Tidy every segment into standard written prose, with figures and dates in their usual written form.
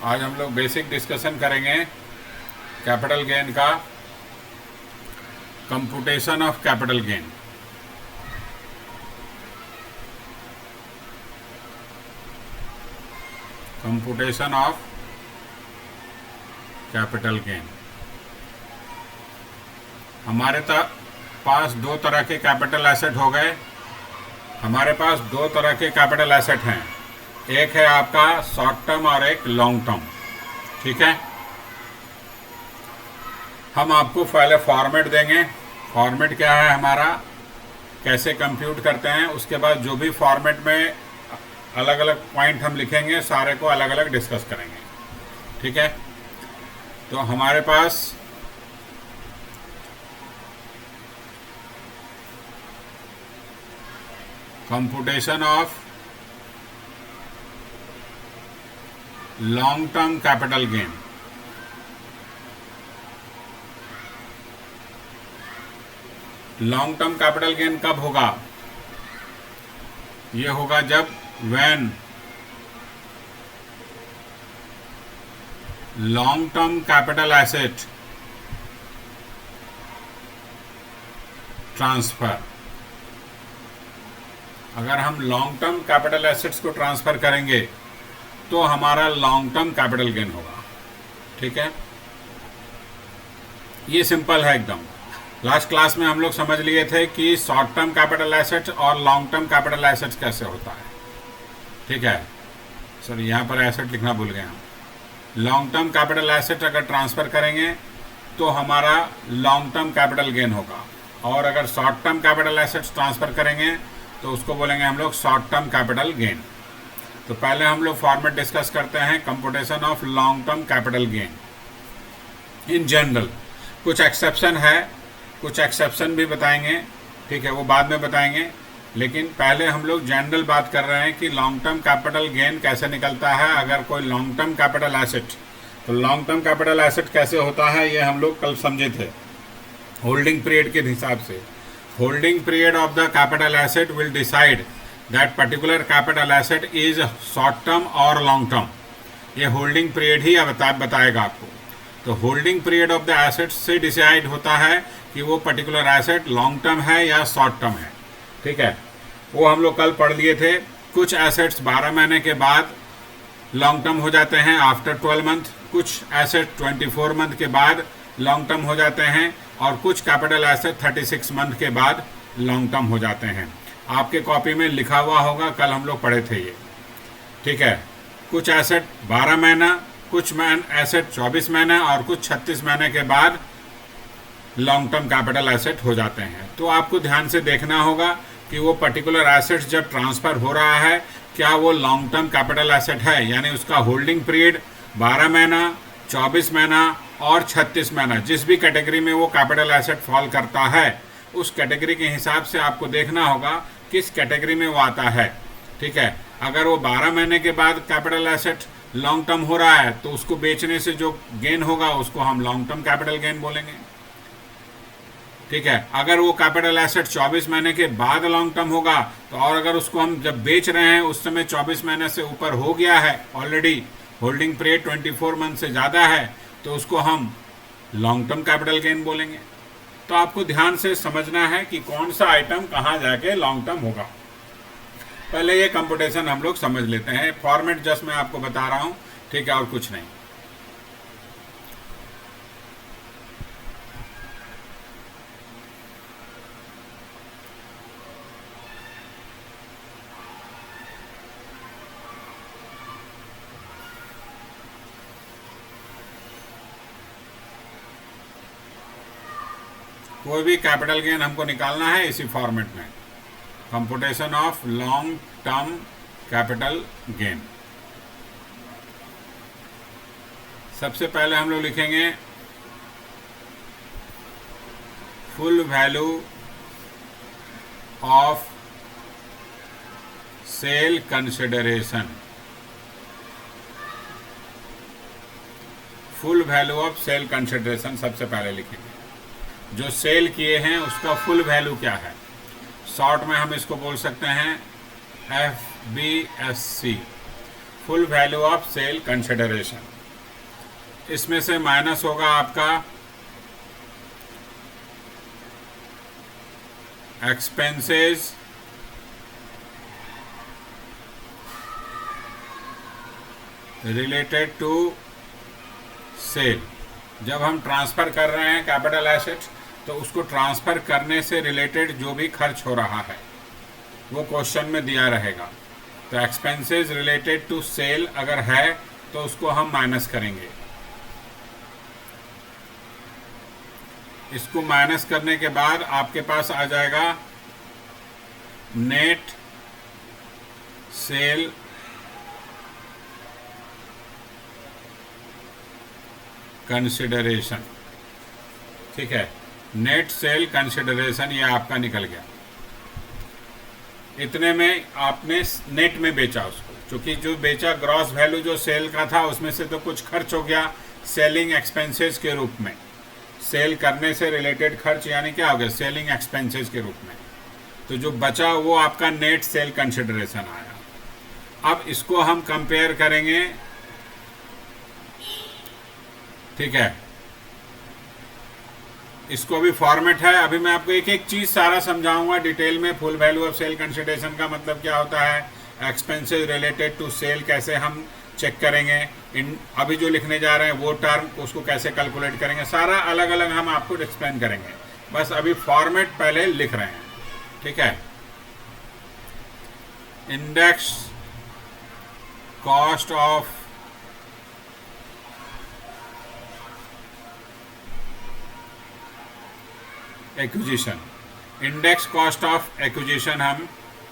आज हम लोग बेसिक डिस्कशन करेंगे कैपिटल गेन का, computation of capital gain. Computation of capital gain. हमारे पास दो तरह के कैपिटल एसेट हो गए। हमारे पास दो तरह के कैपिटल एसेट हैं, एक है आपका शॉर्ट टर्म और एक लॉन्ग टर्म। ठीक है, हम आपको पहले फॉर्मेट देंगे। फॉर्मेट क्या है हमारा, कैसे कंप्यूट करते हैं, उसके बाद जो भी फॉर्मेट में अलग अलग पॉइंट हम लिखेंगे सारे को अलग अलग डिस्कस करेंगे। ठीक है, तो हमारे पास computation of long term capital gain. Long term capital gain कब होगा, ये होगा जब when long term capital asset transfer. अगर हम लॉन्ग टर्म कैपिटल एसेट्स को ट्रांसफर करेंगे तो हमारा लॉन्ग टर्म कैपिटल गेन होगा। ठीक है, ये सिंपल है एकदम। लास्ट क्लास में हम लोग समझ लिए थे कि शॉर्ट टर्म कैपिटल एसेट्स और लॉन्ग टर्म कैपिटल एसेट्स कैसे होता है। ठीक है, सर यहाँ पर एसेट लिखना भूल गए हम। लॉन्ग टर्म कैपिटल एसेट अगर ट्रांसफर करेंगे तो हमारा लॉन्ग टर्म कैपिटल गेन होगा, और अगर short term capital assets transfer करेंगे तो उसको बोलेंगे हम लोग शॉर्ट टर्म कैपिटल गेन। तो पहले हम लोग फॉर्मेट डिस्कस करते हैं, computation of long term capital gain in general. कुछ एक्सेप्शन है, कुछ एक्सेप्शन भी बताएंगे। ठीक है, वो बाद में बताएंगे, लेकिन पहले हम लोग जनरल बात कर रहे हैं कि लॉन्ग टर्म कैपिटल गेन कैसे निकलता है अगर कोई लॉन्ग टर्म कैपिटल एसेट। तो लॉन्ग टर्म कैपिटल एसेट कैसे होता है ये हम लोग कल समझे थे, होल्डिंग पीरियड के हिसाब से। Holding period of the capital asset will decide that particular capital asset is short term और लॉन्ग टर्म। ये होल्डिंग पीरियड ही बताएगा आपको। तो holding period of the asset से डिसाइड होता है कि वो पर्टिकुलर एसेट लॉन्ग टर्म है या शॉर्ट टर्म है। ठीक है, वो हम लोग कल पढ़ लिए थे। कुछ एसेट्स 12 महीने के बाद लॉन्ग टर्म हो जाते हैं आफ्टर 12 मंथ, कुछ एसेट 24 मंथ के बाद लॉन्ग टर्म हो जाते हैं, और कुछ कैपिटल एसेट 36 मंथ के बाद लॉन्ग टर्म हो जाते हैं। आपके कॉपी में लिखा हुआ होगा, कल हम लोग पढ़े थे ये। ठीक है, कुछ एसेट 12 महीना, कुछ एसेट 24 महीने और कुछ 36 महीने के बाद लॉन्ग टर्म कैपिटल एसेट हो जाते हैं। तो आपको ध्यान से देखना होगा कि वो पर्टिकुलर एसेट जब ट्रांसफर हो रहा है क्या वो लॉन्ग टर्म कैपिटल एसेट है, यानी उसका होल्डिंग पीरियड 12 महीना, 24 महीना और 36 महीना, जिस भी कैटेगरी में वो कैपिटल एसेट फॉल करता है उस कैटेगरी के हिसाब से आपको देखना होगा किस कैटेगरी में वो आता है। ठीक है, अगर वो 12 महीने के बाद कैपिटल एसेट लॉन्ग टर्म हो रहा है तो उसको बेचने से जो गेन होगा उसको हम लॉन्ग टर्म कैपिटल गेन बोलेंगे। ठीक है, अगर वो कैपिटल एसेट 24 महीने के बाद लॉन्ग टर्म होगा तो, और अगर उसको हम जब बेच रहे हैं उस समय 24 महीने से ऊपर हो गया है ऑलरेडी, होल्डिंग पीरियड 24 मंथ से ज़्यादा है, तो उसको हम लॉन्ग टर्म कैपिटल गेन बोलेंगे। तो आपको ध्यान से समझना है कि कौन सा आइटम कहाँ जाके लॉन्ग टर्म होगा। पहले ये कंप्यूटेशन हम लोग समझ लेते हैं। फॉर्मेट जस्ट मैं आपको बता रहा हूँ, ठीक है, और कुछ नहीं। कोई भी कैपिटल गेन हमको निकालना है इसी फॉर्मेट में, computation of long term capital gain. सबसे पहले हम लोग लिखेंगे full value of sale consideration. Full value of sale consideration सबसे पहले लिखेंगे। जो सेल किए हैं उसका फुल वैल्यू क्या है, शॉर्ट में हम इसको बोल सकते हैं FBSC, full value of sale consideration. इसमें से माइनस होगा आपका एक्सपेंसेस रिलेटेड टू सेल। जब हम ट्रांसफ़र कर रहे हैं कैपिटल एसेट्स, तो उसको ट्रांसफ़र करने से रिलेटेड जो भी खर्च हो रहा है वो क्वेश्चन में दिया रहेगा। तो एक्सपेंसेस रिलेटेड टू सेल अगर है तो उसको हम माइनस करेंगे। इसको माइनस करने के बाद आपके पास आ जाएगा नेट सेल कंसिडरेशन। ठीक है, नेट सेल कंसिडरेशन ये आपका निकल गया। इतने में आपने नेट में बेचा उसको, क्योंकि जो बेचा ग्रॉस वैल्यू जो सेल का था उसमें से तो कुछ खर्च हो गया सेलिंग एक्सपेंसेस के रूप में। सेल करने से रिलेटेड खर्च यानी क्या हो गया, सेलिंग एक्सपेंसेस के रूप में। तो जो बचा वो आपका नेट सेल कंसिडरेशन आया। अब इसको हम कंपेयर करेंगे। ठीक है, इसको भी फॉर्मेट है। अभी मैं आपको एक एक चीज सारा समझाऊंगा डिटेल में। Full value of sale consideration का मतलब क्या होता है, एक्सपेंसेस रिलेटेड टू सेल कैसे हम चेक करेंगे, इन अभी जो लिखने जा रहे हैं वो टर्म उसको कैसे कैलकुलेट करेंगे, सारा अलग अलग हम आपको एक्सप्लेन करेंगे। बस अभी फॉर्मेट पहले लिख रहे हैं। ठीक है, index cost of acquisition. Index cost of acquisition हम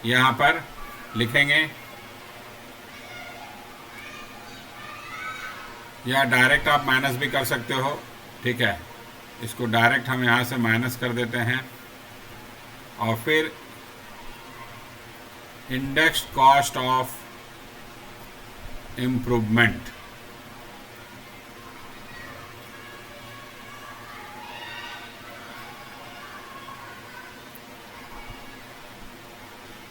यहाँ पर लिखेंगे, या डायरेक्ट आप माइनस भी कर सकते हो। ठीक है, इसको डायरेक्ट हम यहाँ से माइनस कर देते हैं और फिर इंडेक्स कॉस्ट ऑफ इम्प्रूवमेंट।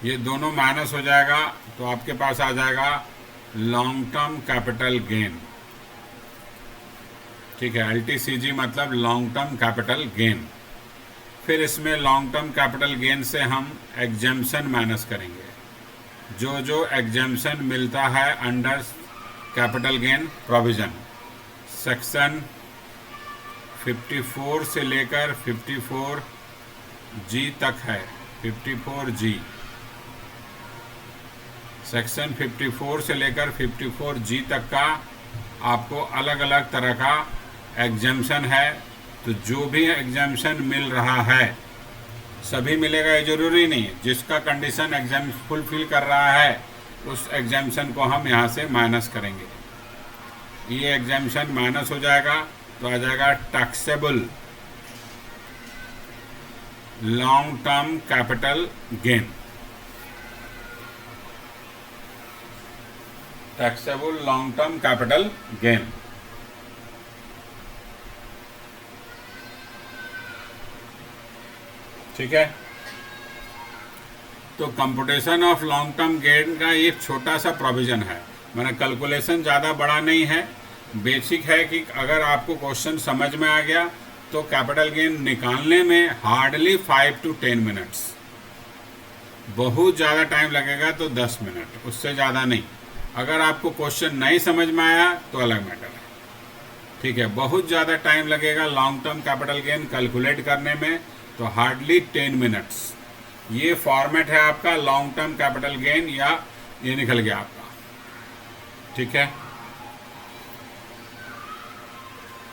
ये दोनों माइनस हो जाएगा तो आपके पास आ जाएगा लॉन्ग टर्म कैपिटल गेन। ठीक है, LTCG मतलब लॉन्ग टर्म कैपिटल गेन। फिर इसमें लॉन्ग टर्म कैपिटल गेन से हम एग्जेम्पशन माइनस करेंगे। जो जो एग्जेम्पशन मिलता है under capital gain provision, section 54 से लेकर 54G तक है। 54G, सेक्शन 54 से लेकर 54G तक का आपको अलग अलग तरह का एग्जेम्पशन है। तो जो भी एग्जेम्पशन मिल रहा है सभी मिलेगा ये जरूरी नहीं, जिसका कंडीशन एग्जाम फुलफिल कर रहा है उस एग्जेम्पशन को हम यहाँ से माइनस करेंगे। ये एग्जेम्पशन माइनस हो जाएगा तो आ जाएगा taxable long term capital gain. Taxable long term capital gain. ठीक है, तो computation of long term gain का एक छोटा सा प्रोविजन है, मैंने कैलकुलेशन ज़्यादा बड़ा नहीं है, बेसिक है कि अगर आपको क्वेश्चन समझ में आ गया तो कैपिटल गेन निकालने में हार्डली 5 to 10 मिनट्स, बहुत ज़्यादा टाइम लगेगा तो 10 मिनट, उससे ज़्यादा नहीं। अगर आपको क्वेश्चन नहीं समझ में आया तो अलग मैटर है। ठीक है, बहुत ज़्यादा टाइम लगेगा long term capital gain calculate करने में, तो हार्डली 10 मिनट्स। ये फॉर्मेट है आपका लॉन्ग टर्म कैपिटल गेन, या ये निकल गया आपका। ठीक है,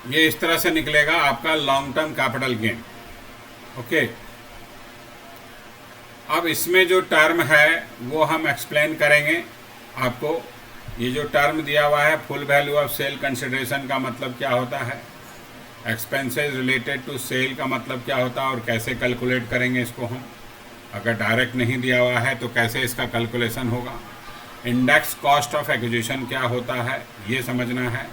ये इस तरह से निकलेगा आपका long term capital gain. Okay, अब इसमें जो टर्म है वो हम एक्सप्लेन करेंगे आपको। ये जो टर्म दिया हुआ है full value of sale consideration का मतलब क्या होता है, एक्सपेंसेस रिलेटेड टू सेल का मतलब क्या होता है और कैसे कैलकुलेट करेंगे इसको हम। अगर डायरेक्ट नहीं दिया हुआ है तो कैसे इसका कैलकुलेशन होगा। इंडेक्स कॉस्ट ऑफ एक्विजिशन क्या होता है ये समझना है।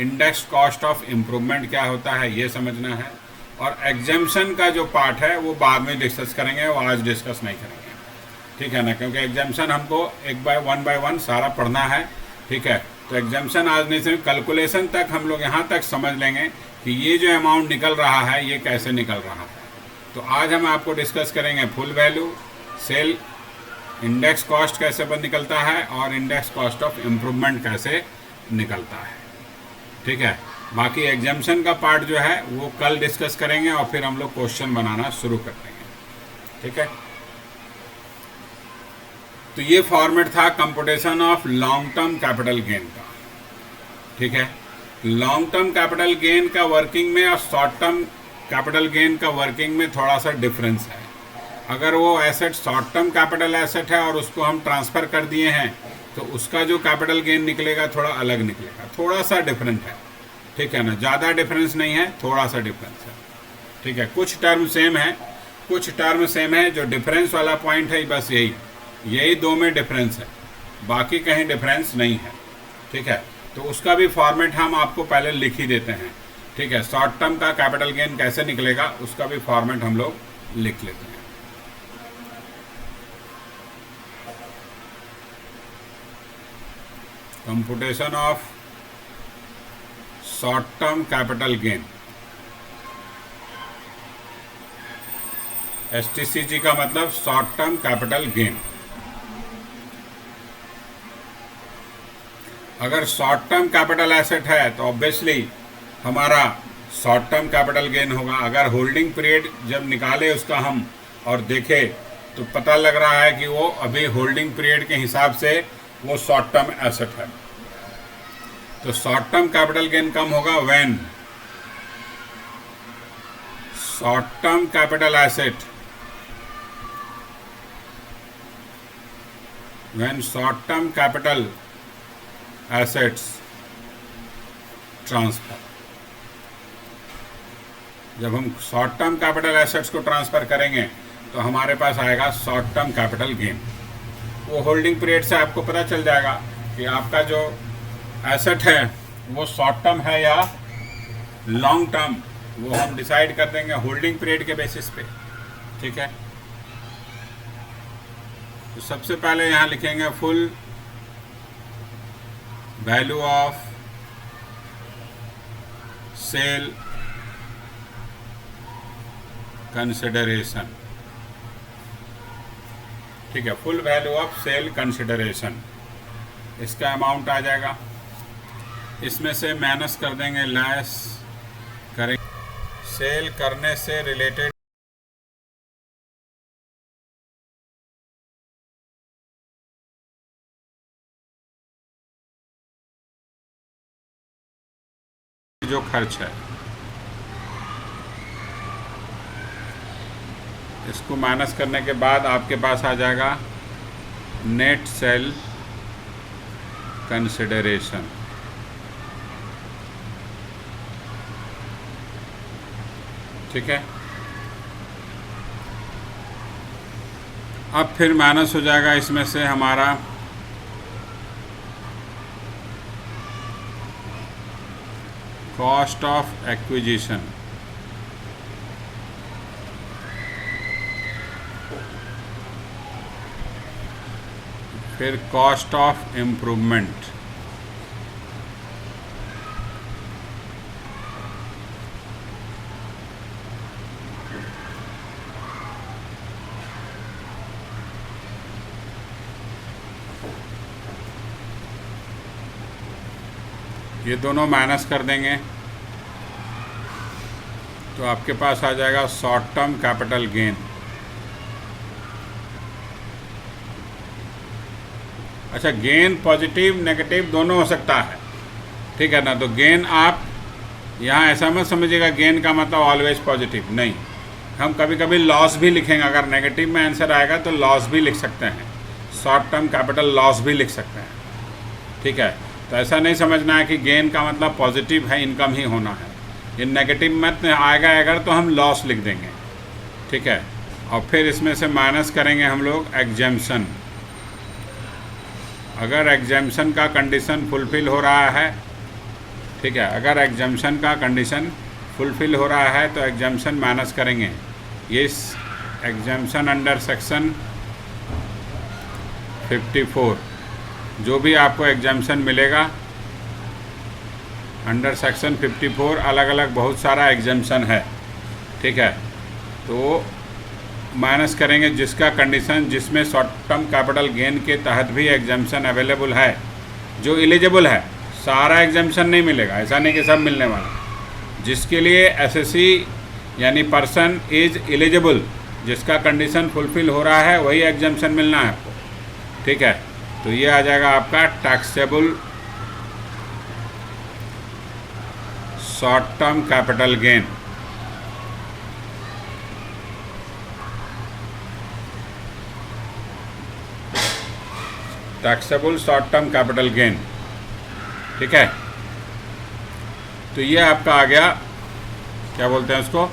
इंडेक्स कॉस्ट ऑफ इम्प्रूवमेंट क्या होता है ये समझना है। और एग्जेम्पशन का जो पार्ट है वो बाद में डिस्कस करेंगे, वो आज डिस्कस नहीं करेंगे। ठीक है ना, क्योंकि एग्जाम्पशन हमको वन बाय वन सारा पढ़ना है, ठीक है, तो एग्जाम्पशन आज नहीं, सिर्फ कैलकुलेशन तक हम लोग यहाँ तक समझ लेंगे कि ये जो अमाउंट निकल रहा है ये कैसे निकल रहा है। तो आज हम आपको डिस्कस करेंगे full value, sale, index cost कैसे निकलता है और इंडेक्स कॉस्ट ऑफ इम्प्रूवमेंट कैसे निकलता है। ठीक है, बाकी एग्जाम्पशन का पार्ट जो है वो कल डिस्कस करेंगे और फिर हम लोग क्वेश्चन बनाना शुरू कर देंगे। ठीक है, तो ये फॉर्मेट था computation of long term capital gain का। ठीक है, लॉन्ग टर्म कैपिटल गेन का वर्किंग में और शॉर्ट टर्म कैपिटल गेन का वर्किंग में थोड़ा सा डिफरेंस है। अगर वो asset short term capital asset है और उसको हम ट्रांसफ़र कर दिए हैं तो उसका जो कैपिटल गेन निकलेगा थोड़ा अलग निकलेगा, थोड़ा सा डिफरेंट है। ठीक है ना, ज़्यादा डिफरेंस नहीं है, थोड़ा सा डिफरेंस है। ठीक है, कुछ टर्म सेम है, कुछ टर्म सेम है। जो डिफरेंस वाला पॉइंट है बस यही दो में डिफरेंस है, बाकी कहीं डिफरेंस नहीं है। ठीक है, तो उसका भी फॉर्मेट हम आपको पहले लिख ही देते हैं। ठीक है, शॉर्ट टर्म का कैपिटल गेन कैसे निकलेगा उसका भी फॉर्मेट हम लोग लिख लेते हैं। Computation of short term capital gain, STCG का मतलब शॉर्ट टर्म कैपिटल गेन। अगर शॉर्ट टर्म कैपिटल एसेट है तो ऑब्वियसली हमारा शॉर्ट टर्म कैपिटल गेन होगा। अगर होल्डिंग पीरियड जब निकाले उसका हम और देखे तो पता लग रहा है कि वो अभी होल्डिंग पीरियड के हिसाब से वो शॉर्ट टर्म एसेट है, तो शॉर्ट टर्म कैपिटल गेन कम होगा when short term capital asset, when short term capital assets transfer. जब हम शॉर्ट टर्म कैपिटल एसेट्स को ट्रांसफर करेंगे तो हमारे पास आएगा शॉर्ट टर्म कैपिटल गेन। वो होल्डिंग पीरियड से आपको पता चल जाएगा कि आपका जो एसेट है वो शॉर्ट टर्म है या लॉन्ग टर्म, वो हम डिसाइड कर देंगे होल्डिंग पीरियड के बेसिस पे। ठीक है, तो सबसे पहले यहाँ लिखेंगे full value of sale consideration. ठीक है, full value of sale consideration, इसका अमाउंट आ जाएगा। इसमें से माइनस कर देंगे, लेस करेंगे सेल करने से रिलेटेड जो खर्च है, इसको माइनस करने के बाद आपके पास आ जाएगा नेट सेल कंसिडरेशन। ठीक है, अब फिर माइनस हो जाएगा इसमें से हमारा कॉस्ट ऑफ एक्विजिशन, फिर कॉस्ट ऑफ इम्प्रूवमेंट, ये दोनों माइनस कर देंगे तो आपके पास आ जाएगा शॉर्ट टर्म कैपिटल गेन। अच्छा, गेन पॉजिटिव नेगेटिव दोनों हो सकता है। ठीक है ना, तो गेन आप यहाँ ऐसा मत समझिएगा गेन का मतलब ऑलवेज पॉजिटिव, नहीं। हम कभी कभी लॉस भी लिखेंगे, अगर नेगेटिव में आंसर आएगा तो लॉस भी लिख सकते हैं, शॉर्ट टर्म कैपिटल लॉस भी लिख सकते हैं। ठीक है, तो ऐसा नहीं समझना है कि गेन का मतलब पॉजिटिव है, इनकम ही होना है। ये नेगेटिव मत आएगा अगर तो हम लॉस लिख देंगे। ठीक है, और फिर इसमें से माइनस करेंगे हम लोग एग्जेम्पशन। अगर एग्जेम्पशन का कंडीशन फुलफिल हो रहा है, ठीक है, अगर एग्जेम्पशन का कंडीशन फुलफिल हो रहा है तो एग्जेम्पशन माइनस करेंगे। ये एग्जेम्पशन अंडर सेक्शन 54 जो भी आपको एग्जाम्शन मिलेगा अंडर सेक्शन 54 अलग अलग बहुत सारा एग्जाम्शन है, ठीक है। तो माइनस करेंगे जिसका कंडीशन जिसमें शॉर्ट टर्म कैपिटल गेन के तहत भी एग्जाम्शन अवेलेबल है, जो एलिजिबल है। सारा एग्जाम्शन नहीं मिलेगा, ऐसा नहीं कि सब मिलने वाला। जिसके लिए एसएससी यानी पर्सन इज एलिजिबल, जिसका कंडीशन फुलफिल हो रहा है वही एग्जाम्शन मिलना है आपको, ठीक है। तो ये आ जाएगा आपका taxable short term capital gain. Taxable short term capital gain, ठीक है। तो ये आपका आ गया, क्या बोलते हैं उसको,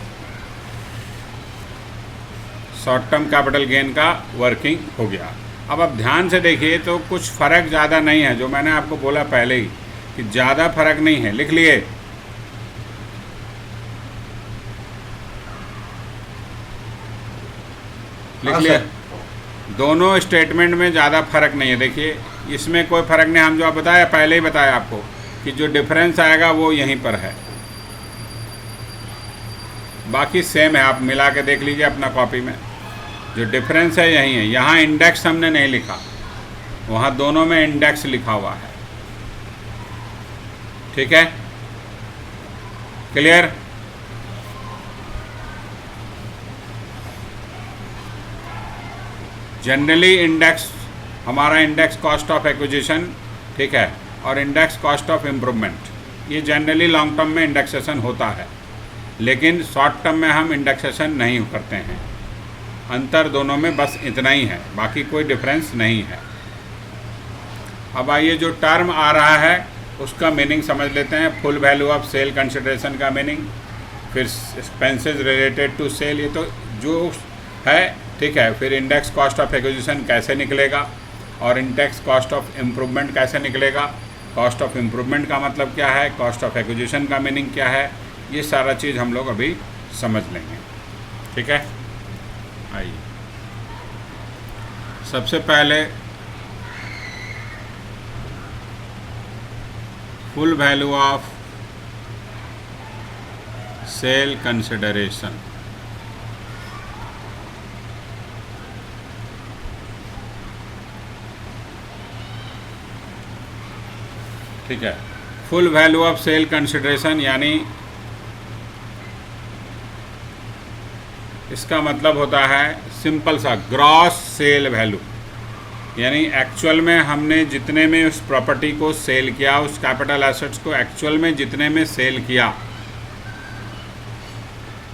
शॉर्ट टर्म कैपिटल गेन का वर्किंग हो गया। अब आप ध्यान से देखिए तो कुछ फ़र्क ज़्यादा नहीं है, जो मैंने आपको बोला पहले ही कि ज़्यादा फर्क नहीं है। लिख लिए, लिख लिया। दोनों स्टेटमेंट में ज़्यादा फर्क नहीं है। देखिए इसमें कोई फ़र्क नहीं, हम जो आप बताया पहले ही बताया आपको कि जो डिफरेंस आएगा वो यहीं पर है, बाकी सेम है। आप मिला के देख लीजिए अपना कॉपी में, जो डिफरेंस है यही है। यहाँ इंडेक्स हमने नहीं लिखा, वहाँ दोनों में इंडेक्स लिखा हुआ है, ठीक है। क्लियर? जनरली इंडेक्स हमारा इंडेक्स कॉस्ट ऑफ एक्विजिशन, ठीक है, और इंडेक्स कॉस्ट ऑफ इम्प्रूवमेंट, ये जनरली लॉन्ग टर्म में इंडेक्सेशन होता है, लेकिन शॉर्ट टर्म में हम इंडेक्सेशन नहीं करते हैं। अंतर दोनों में बस इतना ही है, बाकी कोई डिफरेंस नहीं है। अब आइए जो टर्म आ रहा है उसका मीनिंग समझ लेते हैं। Full value of sale consideration का मीनिंग, फिर एक्सपेंसेस रिलेटेड टू सेल, ये तो जो है, ठीक है। फिर इंडेक्स कॉस्ट ऑफ एक्विजिशन कैसे निकलेगा, और इंडेक्स कॉस्ट ऑफ इम्प्रूवमेंट कैसे निकलेगा। कॉस्ट ऑफ इम्प्रूवमेंट का मतलब क्या है, कॉस्ट ऑफ एक्विजिशन का मीनिंग क्या है, ये सारा चीज़ हम लोग अभी समझ लेंगे, ठीक है। आइए सबसे पहले full value of sale consideration. ठीक है, full value of sale consideration यानी इसका मतलब होता है सिंपल सा ग्रॉस सेल वैल्यू, यानी एक्चुअल में हमने जितने में उस प्रॉपर्टी को सेल किया, उस कैपिटल एसेट्स को एक्चुअल में जितने में सेल किया,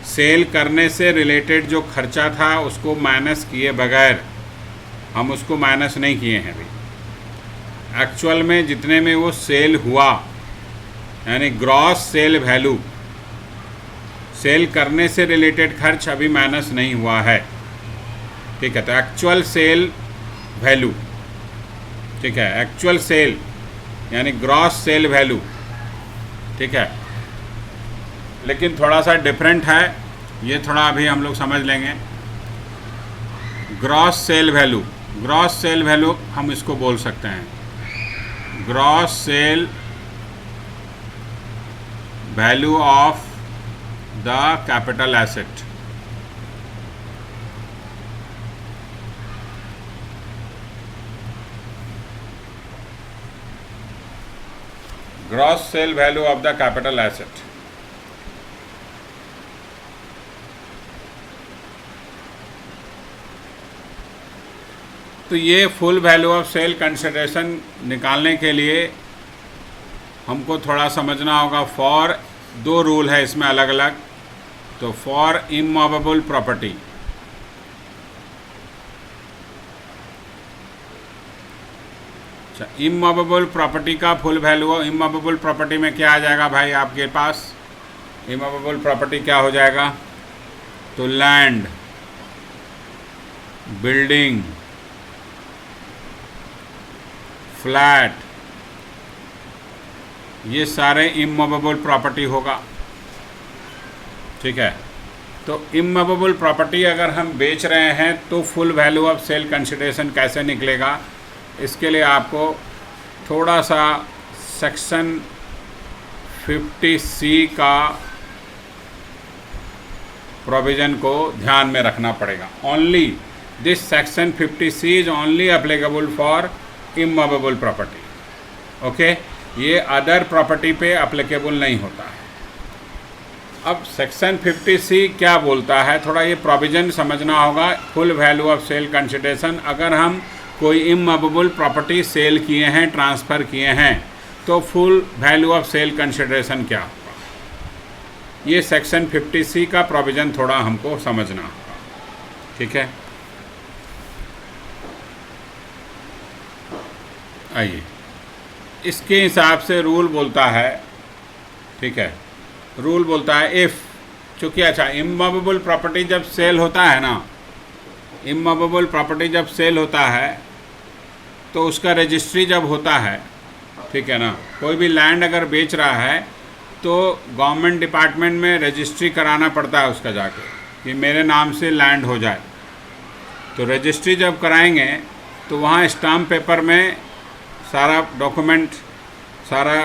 सेल करने से रिलेटेड जो खर्चा था उसको माइनस किए बगैर, हम उसको माइनस नहीं किए हैं अभी। एक्चुअल में जितने में वो सेल हुआ यानी ग्रॉस सेल वैल्यू, सेल करने से रिलेटेड खर्च अभी माइनस नहीं हुआ है, ठीक है। तो एक्चुअल सेल वैल्यू, ठीक है, एक्चुअल सेल यानी ग्रॉस सेल वैल्यू, ठीक है। लेकिन थोड़ा सा डिफरेंट है, ये थोड़ा अभी हम लोग समझ लेंगे। Gross sale value, gross sale value हम इसको बोल सकते हैं gross sale value of the capital asset. Gross sale value of the capital asset. तो ये full value of sale consideration निकालने के लिए हमको थोड़ा समझना होगा। फॉर दो रूल है इसमें अलग अलग। तो फॉर इमूवेबल प्रॉपर्टी, अच्छा, इमूवेबल प्रॉपर्टी का फुल वैल्यू, इमूवेबल प्रॉपर्टी में क्या आ जाएगा भाई आपके पास? इमूवेबल प्रॉपर्टी क्या हो जाएगा? तो लैंड, बिल्डिंग, फ्लैट, ये सारे इमूवेबल प्रॉपर्टी होगा, ठीक है। तो इमूवेबल प्रॉपर्टी अगर हम बेच रहे हैं तो full value of sale consideration कैसे निकलेगा, इसके लिए आपको थोड़ा सा सेक्शन 50C का प्रोविज़न को ध्यान में रखना पड़ेगा। Only this section 50C is only applicable for immovable property, okay. ये अदर प्रॉपर्टी पे एप्लीकेबल नहीं होता है। अब सेक्शन 50C क्या बोलता है, थोड़ा ये प्रोविज़न समझना होगा। Full value of sale consideration, अगर हम कोई इमूवेबल प्रॉपर्टी सेल किए हैं, ट्रांसफ़र किए हैं, तो full value of sale consideration क्या होगा, ये सेक्शन 50C का प्रोविज़न थोड़ा हमको समझना होगा, ठीक है। आइए, इसके हिसाब से रूल बोलता है, ठीक है, रूल बोलता है इफ़, चूँकि अच्छा इमूवेबल प्रॉपर्टी जब सेल होता है ना, इमूवेबल प्रॉपर्टी जब सेल होता है तो उसका रजिस्ट्री जब होता है, ठीक है ना, कोई भी लैंड अगर बेच रहा है तो गवर्नमेंट डिपार्टमेंट में रजिस्ट्री कराना पड़ता है उसका जाके कि मेरे नाम से लैंड हो जाए। तो रजिस्ट्री जब कराएंगे तो वहाँ स्टाम्प पेपर में सारा डॉक्यूमेंट, सारा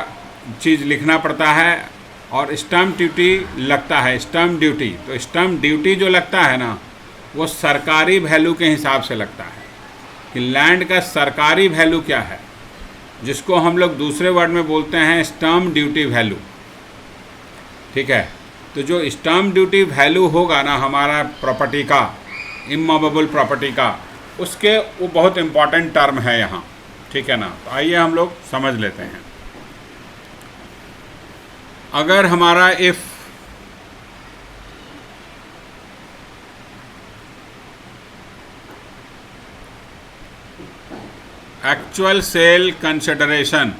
चीज़ लिखना पड़ता है और स्टाम्प ड्यूटी लगता है, स्टाम्प ड्यूटी। तो स्टाम्प ड्यूटी जो लगता है ना, वो सरकारी वैल्यू के हिसाब से लगता है कि लैंड का सरकारी वैल्यू क्या है, जिसको हम लोग दूसरे वर्ड में बोलते हैं स्टाम्प ड्यूटी वैल्यू, ठीक है। तो जो स्टाम्प ड्यूटी वैल्यू होगा ना हमारा प्रॉपर्टी का, इमूवेबल प्रॉपर्टी का, उसके वो बहुत इम्पॉर्टेंट टर्म है यहाँ, ठीक है ना। तो आइए हम लोग समझ लेते हैं। अगर हमारा इफ़ एक्चुअल सेल कंसिडरेशन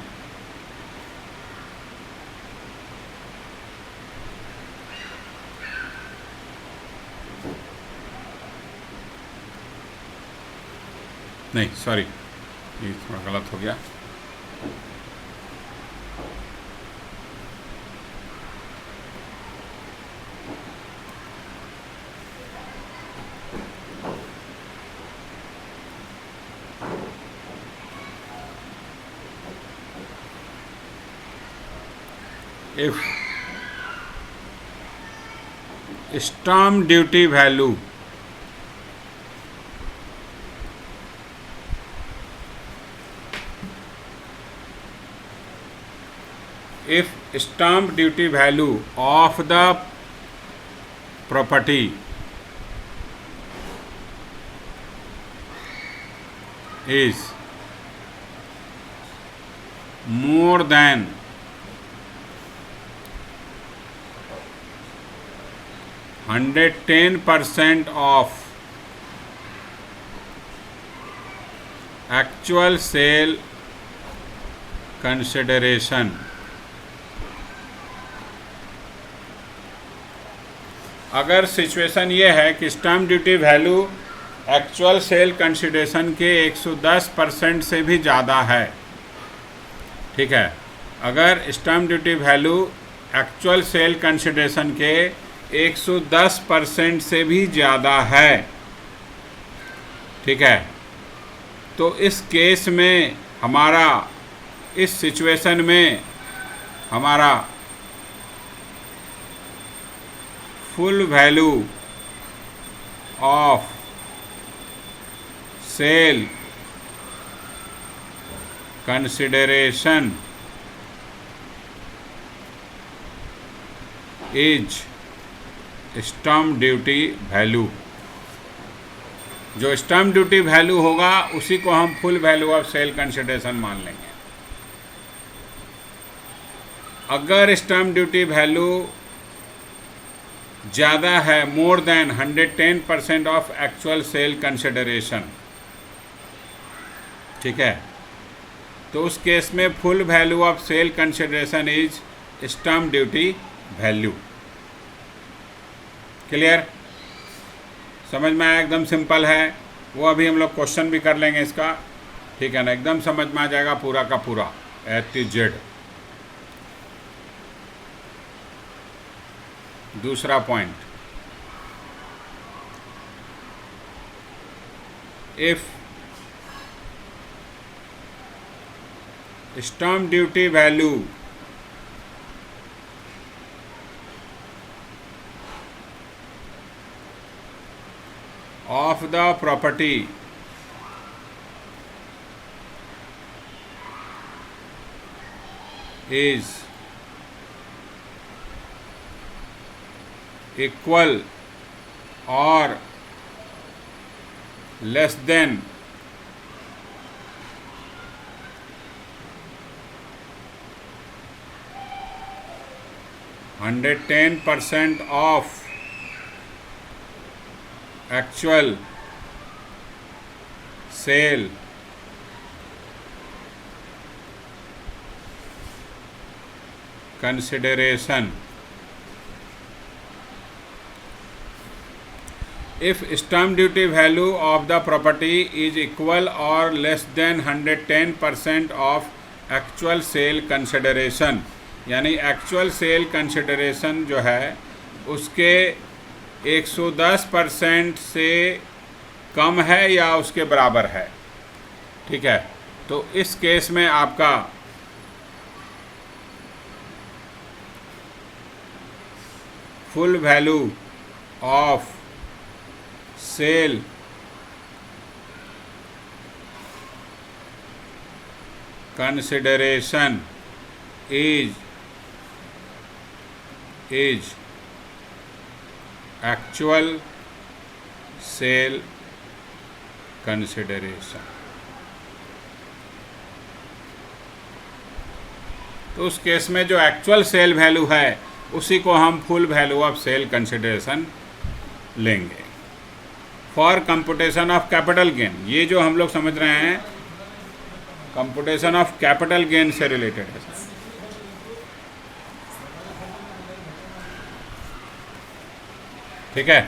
नहीं, सॉरी, ये थोड़ा गलत हो गया। If stamp duty value if stamp duty value of the property is more than 110% of actual sale consideration, अगर सिचुएशन ये है कि stamp duty value actual sale consideration के 110% से भी ज़्यादा है, ठीक है। अगर stamp duty value actual sale consideration के 110% से भी ज़्यादा है, ठीक है, तो इस केस में हमारा, इस सिचुएशन में हमारा full value of sale consideration is stamp duty value. जो स्टाम्प ड्यूटी वैल्यू होगा उसी को हम full value of sale consideration मान लेंगे। अगर स्टाम्प ड्यूटी वैल्यू ज़्यादा है, more than 110% of actual sale consideration, ठीक है, तो उस केस में full value of sale consideration is stamp duty value. Clear, समझ में आया? एकदम सिंपल है। वो अभी हम लोग क्वेश्चन भी कर लेंगे इसका, ठीक है ना, एकदम समझ में आ जाएगा पूरा का पूरा A to Z। दूसरा point, if stamp duty value of the property is equal or less than 110% of actual sale consideration. If stamp duty value of the property is equal or less than 110% of actual sale consideration, यानी actual sale consideration जो है उसके 110% से कम है या उसके बराबर है, ठीक है। तो इस केस में आपका full value of sale consideration is actual sale consideration. तो उस केस में जो एक्चुअल सेल वैल्यू है उसी को हम full value of sale consideration लेंगे for computation of capital gain. ये जो हम लोग समझ रहे हैं कंप्यूटेशन ऑफ कैपिटल गेन से रिलेटेड है। ठीक है,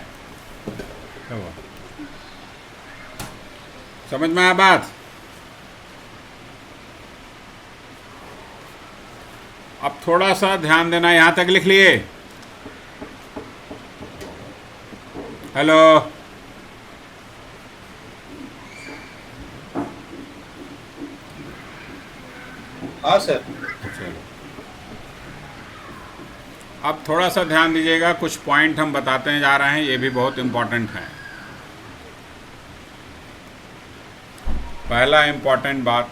समझ में आया बात? अब थोड़ा सा ध्यान देना, यहां तक लिख लिए? हेलो, हाँ सर। चलो अब थोड़ा सा ध्यान दीजिएगा, कुछ पॉइंट हम बताते जा रहे हैं, ये भी बहुत इम्पोर्टेंट है। पहला इम्पोर्टेंट बात,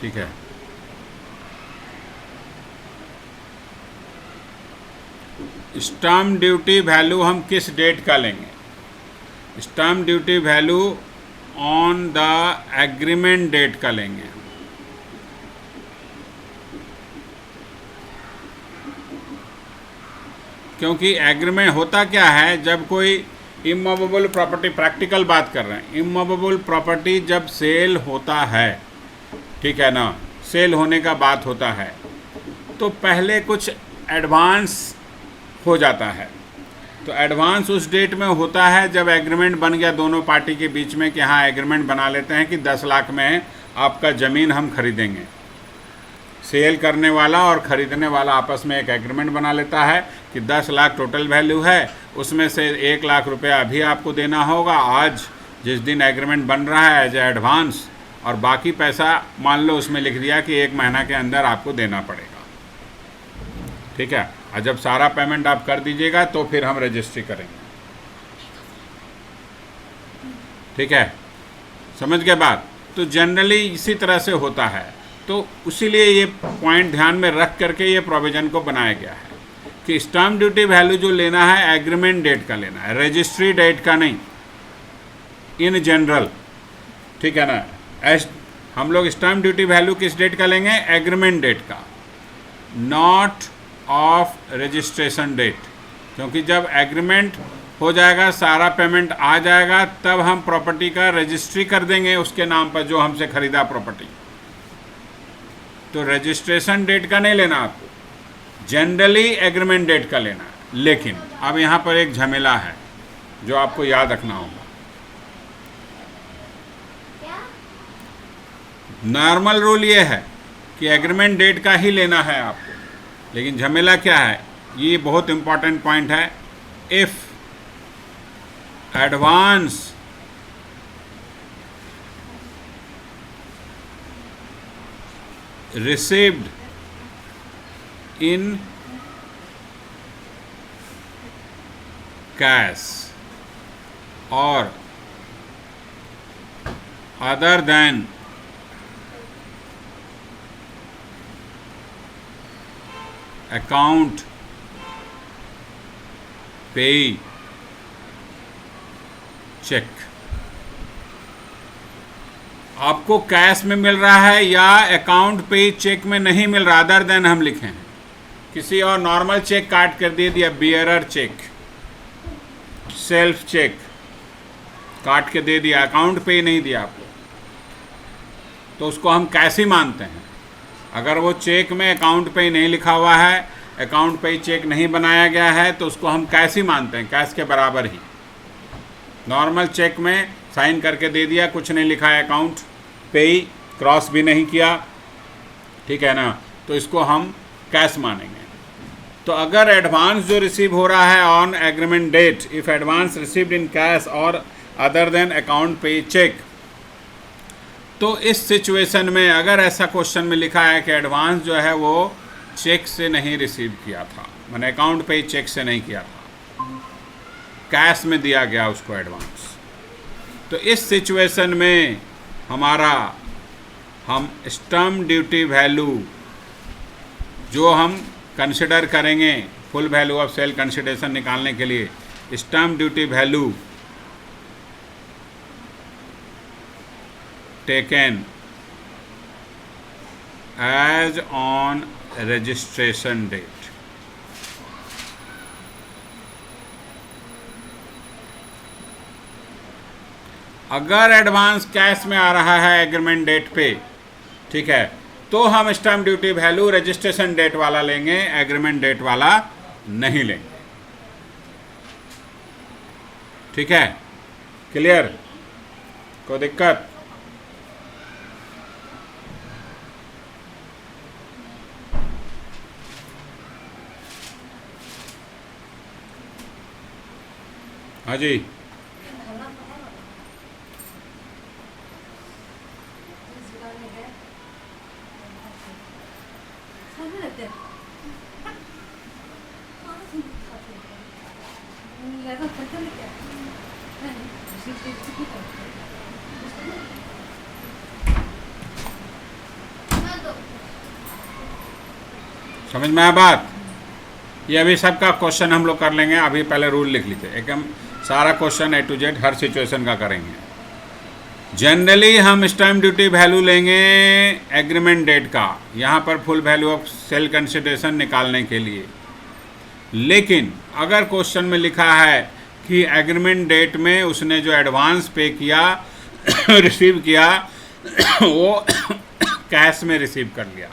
ठीक है, स्टैम्प ड्यूटी वैल्यू हम किस डेट का लेंगे? Stamp duty value on the agreement date का लेंगे। क्योंकि एग्रीमेंट होता क्या है, जब कोई इमूवेबल प्रॉपर्टी, प्रैक्टिकल बात कर रहे हैं, इमूवेबल प्रॉपर्टी जब सेल होता है, ठीक है ना, सेल होने का बात होता है, तो पहले कुछ एडवांस हो जाता है। तो एडवांस उस डेट में होता है जब एग्रीमेंट बन गया दोनों पार्टी के बीच में कि हाँ एग्रीमेंट बना लेते हैं कि 10 लाख में आपका ज़मीन हम खरीदेंगे। सेल करने वाला और ख़रीदने वाला आपस में एक एग्रीमेंट बना लेता है कि 10 लाख टोटल वैल्यू है, उसमें से 1 लाख रुपया अभी आपको देना होगा आज जिस दिन एग्रीमेंट बन रहा है एज एडवांस, और बाकी पैसा मान लो उसमें लिख दिया कि 1 महीना के अंदर आपको देना पड़ेगा, ठीक है। और जब सारा पेमेंट आप कर दीजिएगा तो फिर हम रजिस्ट्री करेंगे, ठीक है, समझ गए बात? तो जनरली इसी तरह से होता है। तो इसीलिए ये पॉइंट ध्यान में रख करके ये प्रोविज़न को बनाया गया है कि स्टैम्प ड्यूटी वैल्यू जो लेना है एग्रीमेंट डेट का लेना है, रजिस्ट्री डेट का नहीं, इन जनरल, ठीक है ना। हम लोग स्टैम्प ड्यूटी वैल्यू किस डेट का लेंगे? एग्रीमेंट डेट का, नॉट ऑफ रजिस्ट्रेशन डेट। क्योंकि जब एग्रीमेंट हो जाएगा, सारा पेमेंट आ जाएगा, तब हम प्रॉपर्टी का रजिस्ट्री कर देंगे उसके नाम पर जो हमसे खरीदा प्रॉपर्टी। तो रजिस्ट्रेशन डेट का नहीं लेना आपको, जनरली एग्रीमेंट डेट का लेना है। लेकिन अब यहाँ पर एक झमेला है जो आपको याद रखना होगा। नॉर्मल रूल ये है कि एग्रीमेंट डेट का ही लेना है आपको, लेकिन झमेला क्या है, ये बहुत इंपॉर्टेंट पॉइंट है। If received in cash or other than account pay cheque. आपको कैश में मिल रहा है या अकाउंट पे चेक में नहीं मिल रहा, अदर देन हम लिखे हैं। किसी और नॉर्मल चेक काट कर दे दिया, बियरर चेक, सेल्फ चेक काट के दे दिया, अकाउंट पे ही नहीं दिया आपको, तो उसको हम कैश ही मानते हैं। अगर वो चेक में अकाउंट पे ही नहीं लिखा हुआ है, अकाउंट पे ही चेक नहीं बनाया गया है, तो उसको हम कैश ही मानते हैं, कैश के बराबर ही। नॉर्मल चेक में साइन करके दे दिया, कुछ नहीं लिखा है, अकाउंट पे ही क्रॉस भी नहीं किया, ठीक है ना, तो इसको हम कैश मानेंगे। तो अगर एडवांस जो रिसीव हो रहा है on agreement date, if advance received in cash और अदर देन अकाउंट पे चेक, तो इस सिचुएशन में अगर ऐसा क्वेश्चन में लिखा है कि एडवांस जो है वो चेक से नहीं रिसीव किया था, मैंने अकाउंट पे चेक से नहीं किया था, कैश में दिया गया उसको एडवांस, तो इस सिचुएशन में हम स्टैम्प ड्यूटी वैल्यू जो हम कंसिडर करेंगे full value of sale consideration निकालने के लिए, stamp duty value taken as on registration date. अगर एडवांस कैश में आ रहा है एग्रीमेंट डेट पे, ठीक है, तो हम stamp duty value registration date वाला लेंगे, एग्रीमेंट डेट वाला नहीं लेंगे, ठीक है, क्लियर, कोई दिक्कत? हाँ जी, समझ में आया बात? ये अभी सबका क्वेश्चन हम लोग कर लेंगे, अभी पहले रूल लिख लीजिए, एकदम सारा question A to Z her situation का करेंगे। जनरली हम स्टैम्प ड्यूटी वैल्यू लेंगे एग्रीमेंट डेट का, यहाँ पर full value of sale consideration निकालने के लिए। लेकिन अगर क्वेश्चन में लिखा है कि एग्रीमेंट डेट में उसने जो एडवांस पे किया रिसीव किया वो कैश में रिसीव कर लिया,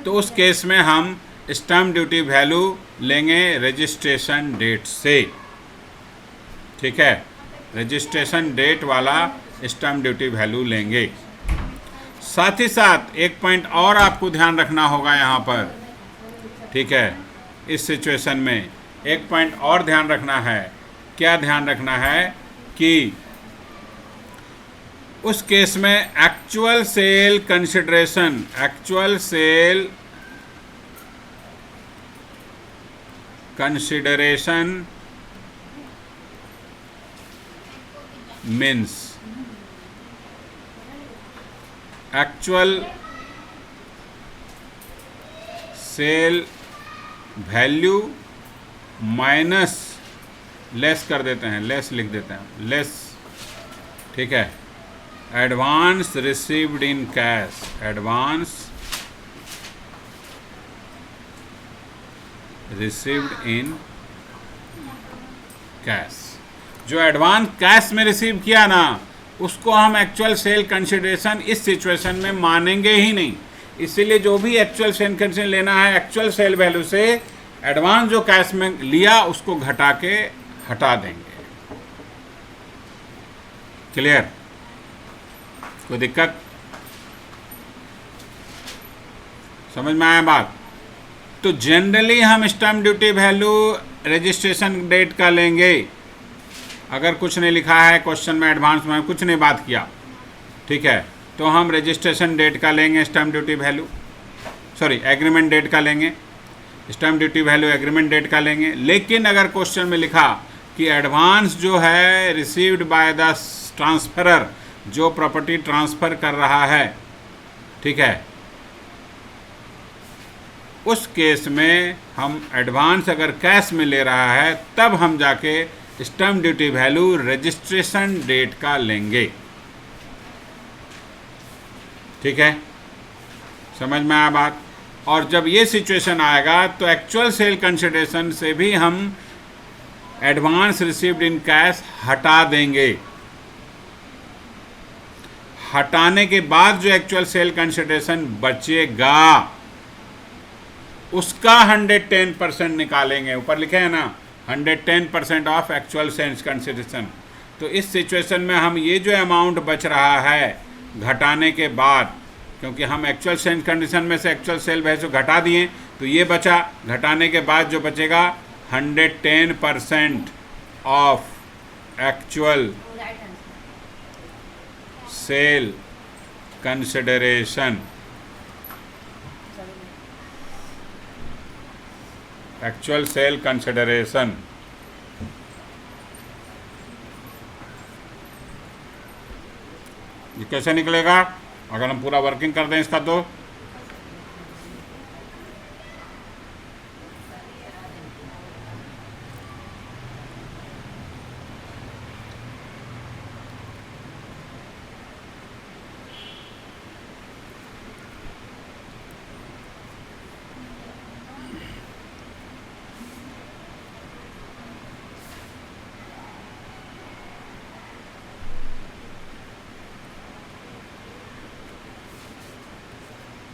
तो उस केस में हम स्टैम्प ड्यूटी वैल्यू लेंगे रजिस्ट्रेशन डेट से, ठीक है, रजिस्ट्रेशन डेट वाला स्टैम्प ड्यूटी वैल्यू लेंगे। साथ ही साथ एक पॉइंट और आपको ध्यान रखना होगा यहाँ पर, ठीक है, इस सिचुएशन में एक पॉइंट और ध्यान रखना है। क्या ध्यान रखना है कि उस केस में actual sale consideration, actual sale consideration means actual sale value minus, less कर देते हैं, लेस लिख देते हैं, लेस, ठीक है, advance received in cash, advance received in cash. जो एडवांस कैश में रिसीव किया ना, उसको हम एक्चुअल सेल कंसिडरेशन इस सिचुएशन में मानेंगे ही नहीं। इसीलिए जो भी एक्चुअल सेल कंसिडरेशन लेना है, एक्चुअल सेल वैल्यू से एडवांस जो कैश में लिया उसको घटा के हटा देंगे। क्लियर, कोई दिक्कत? समझ में आया बात? तो जनरली हम stamp duty value registration date का लेंगे। अगर कुछ नहीं लिखा है क्वेश्चन में, एडवांस में कुछ नहीं बात किया, ठीक है, तो हम रजिस्ट्रेशन डेट का लेंगे stamp duty value, sorry agreement date का लेंगे, stamp duty value agreement date का लेंगे। लेकिन अगर क्वेश्चन में लिखा कि एडवांस जो है रिसीव्ड बाय द ट्रांसफरर, जो प्रॉपर्टी ट्रांसफ़र कर रहा है, ठीक है, उस केस में हम एडवांस अगर कैश में ले रहा है तब हम जाके stamp duty value registration date का लेंगे। ठीक है, समझ में आया बात। और जब ये सिचुएशन आएगा तो एक्चुअल सेल कंसिडरेशन से भी हम एडवांस रिसीव्ड इन कैश हटा देंगे। हटाने के बाद जो एक्चुअल सेल कंसिडरेशन बचेगा उसका 110% निकालेंगे। ऊपर लिखे हैं ना 110% ऑफ एक्चुअल सेल्स कंसिडरेशन। तो इस सिचुएशन में हम ये जो अमाउंट बच रहा है घटाने के बाद, क्योंकि हम एक्चुअल सेल कंडीशन में से एक्चुअल सेल वैल्यू घटा दिए, तो ये बचा, घटाने के बाद जो बचेगा 110% of actual sale consideration, actual sale consideration. ये कैसे निकलेगा अगर हम पूरा वर्किंग कर दें इसका? तो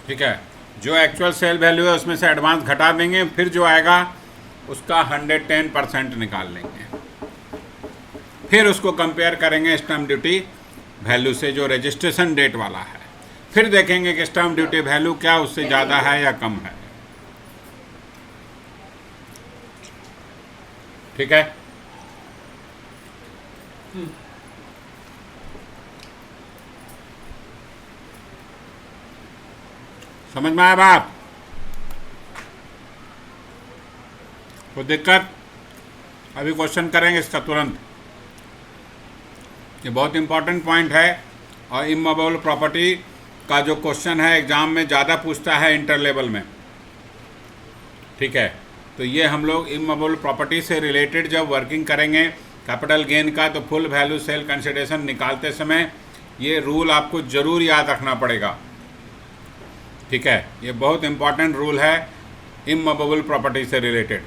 ठीक है, जो एक्चुअल सेल वैल्यू है उसमें से एडवांस घटा देंगे, फिर जो आएगा उसका 110% निकाल लेंगे, फिर उसको कंपेयर करेंगे स्टैम्प ड्यूटी वैल्यू से जो रजिस्ट्रेशन डेट वाला है, फिर देखेंगे कि स्टैम्प ड्यूटी वैल्यू क्या उससे ज़्यादा है या कम है। ठीक है, समझ में आया बात? कोई दिक्कत? अभी क्वेश्चन करेंगे इसका तुरंत। ये बहुत इंपॉर्टेंट पॉइंट है और इमूवेबल प्रॉपर्टी का जो क्वेश्चन है एग्जाम में ज़्यादा पूछता है इंटर लेवल में। ठीक है, तो ये हम लोग इमूवेबल प्रॉपर्टी से रिलेटेड जब वर्किंग करेंगे कैपिटल गेन का, तो फुल वैल्यू सेल कंसिडरेशन निकालते समय ये रूल आपको ज़रूर याद रखना पड़ेगा। ठीक है, ये बहुत इंपॉर्टेंट रूल है इमूवेबल प्रॉपर्टी से रिलेटेड।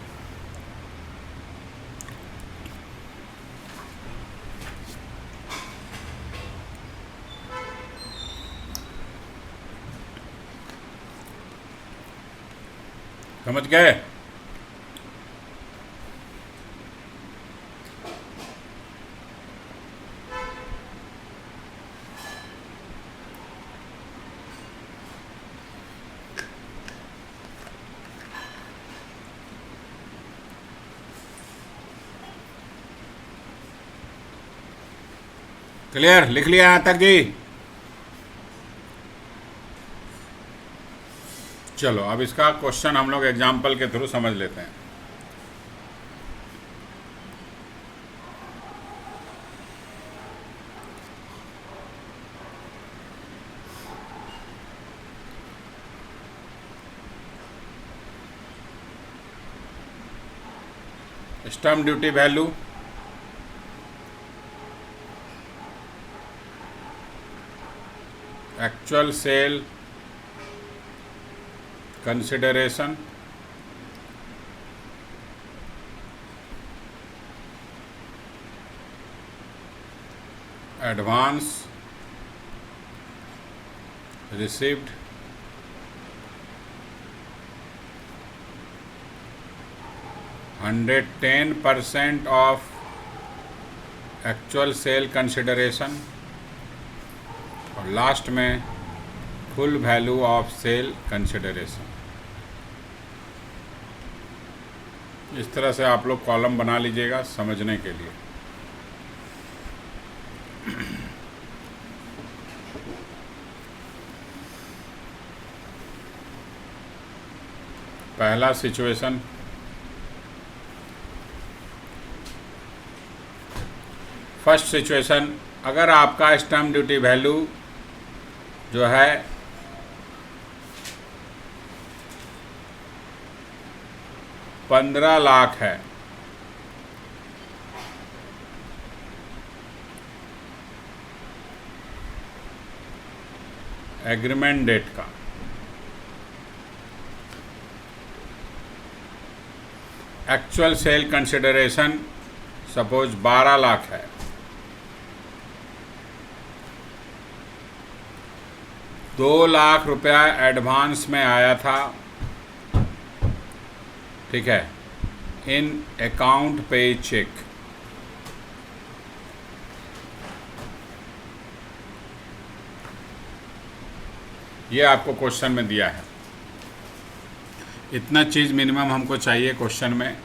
समझ गए? क्लियर? लिख लिया यहाँ तक जी? चलो अब इसका क्वेश्चन हम लोग एग्जाम्पल के थ्रू समझ लेते हैं। Stamp duty value actual sale consideration advance received hundred 10% of actual sale consideration और लास्ट में full value of sale consideration. इस तरह से आप लोग कॉलम बना लीजिएगा समझने के लिए। पहला सिचुएशन, फर्स्ट सिचुएशन, अगर आपका स्टैम्प ड्यूटी वैल्यू जो है 15 लाख है, एग्रीमेंट डेट का, actual sale consideration suppose 12 lakh है, 2 लाख रुपया एडवांस में आया था, ठीक है, इन अकाउंट पे चेक, ये आपको क्वेश्चन में दिया है। इतना चीज़ मिनिमम हमको चाहिए क्वेश्चन में,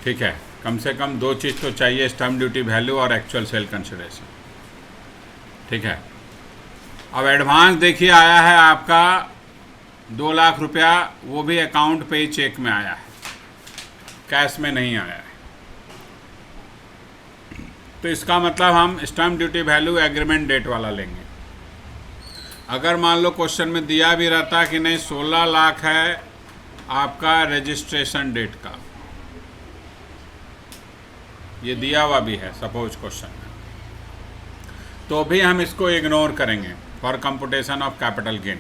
ठीक है, कम से कम 2 चीज़ तो चाहिए, स्टैम्प ड्यूटी वैल्यू और एक्चुअल सेल कंसिडरेशन, ठीक है। अब एडवांस देखिए आया है आपका 2 लाख रुपया, वो भी अकाउंट पे चेक में आया है, कैश में नहीं आया है। तो इसका मतलब हम stamp duty value agreement date वाला लेंगे। अगर मान लो क्वेश्चन में दिया भी रहता कि नहीं 16 लाख है आपका रजिस्ट्रेशन डेट का, ये दिया हुआ भी है सपोज क्वेश्चन में, तो भी हम इसको इग्नोर करेंगे for computation of capital gain,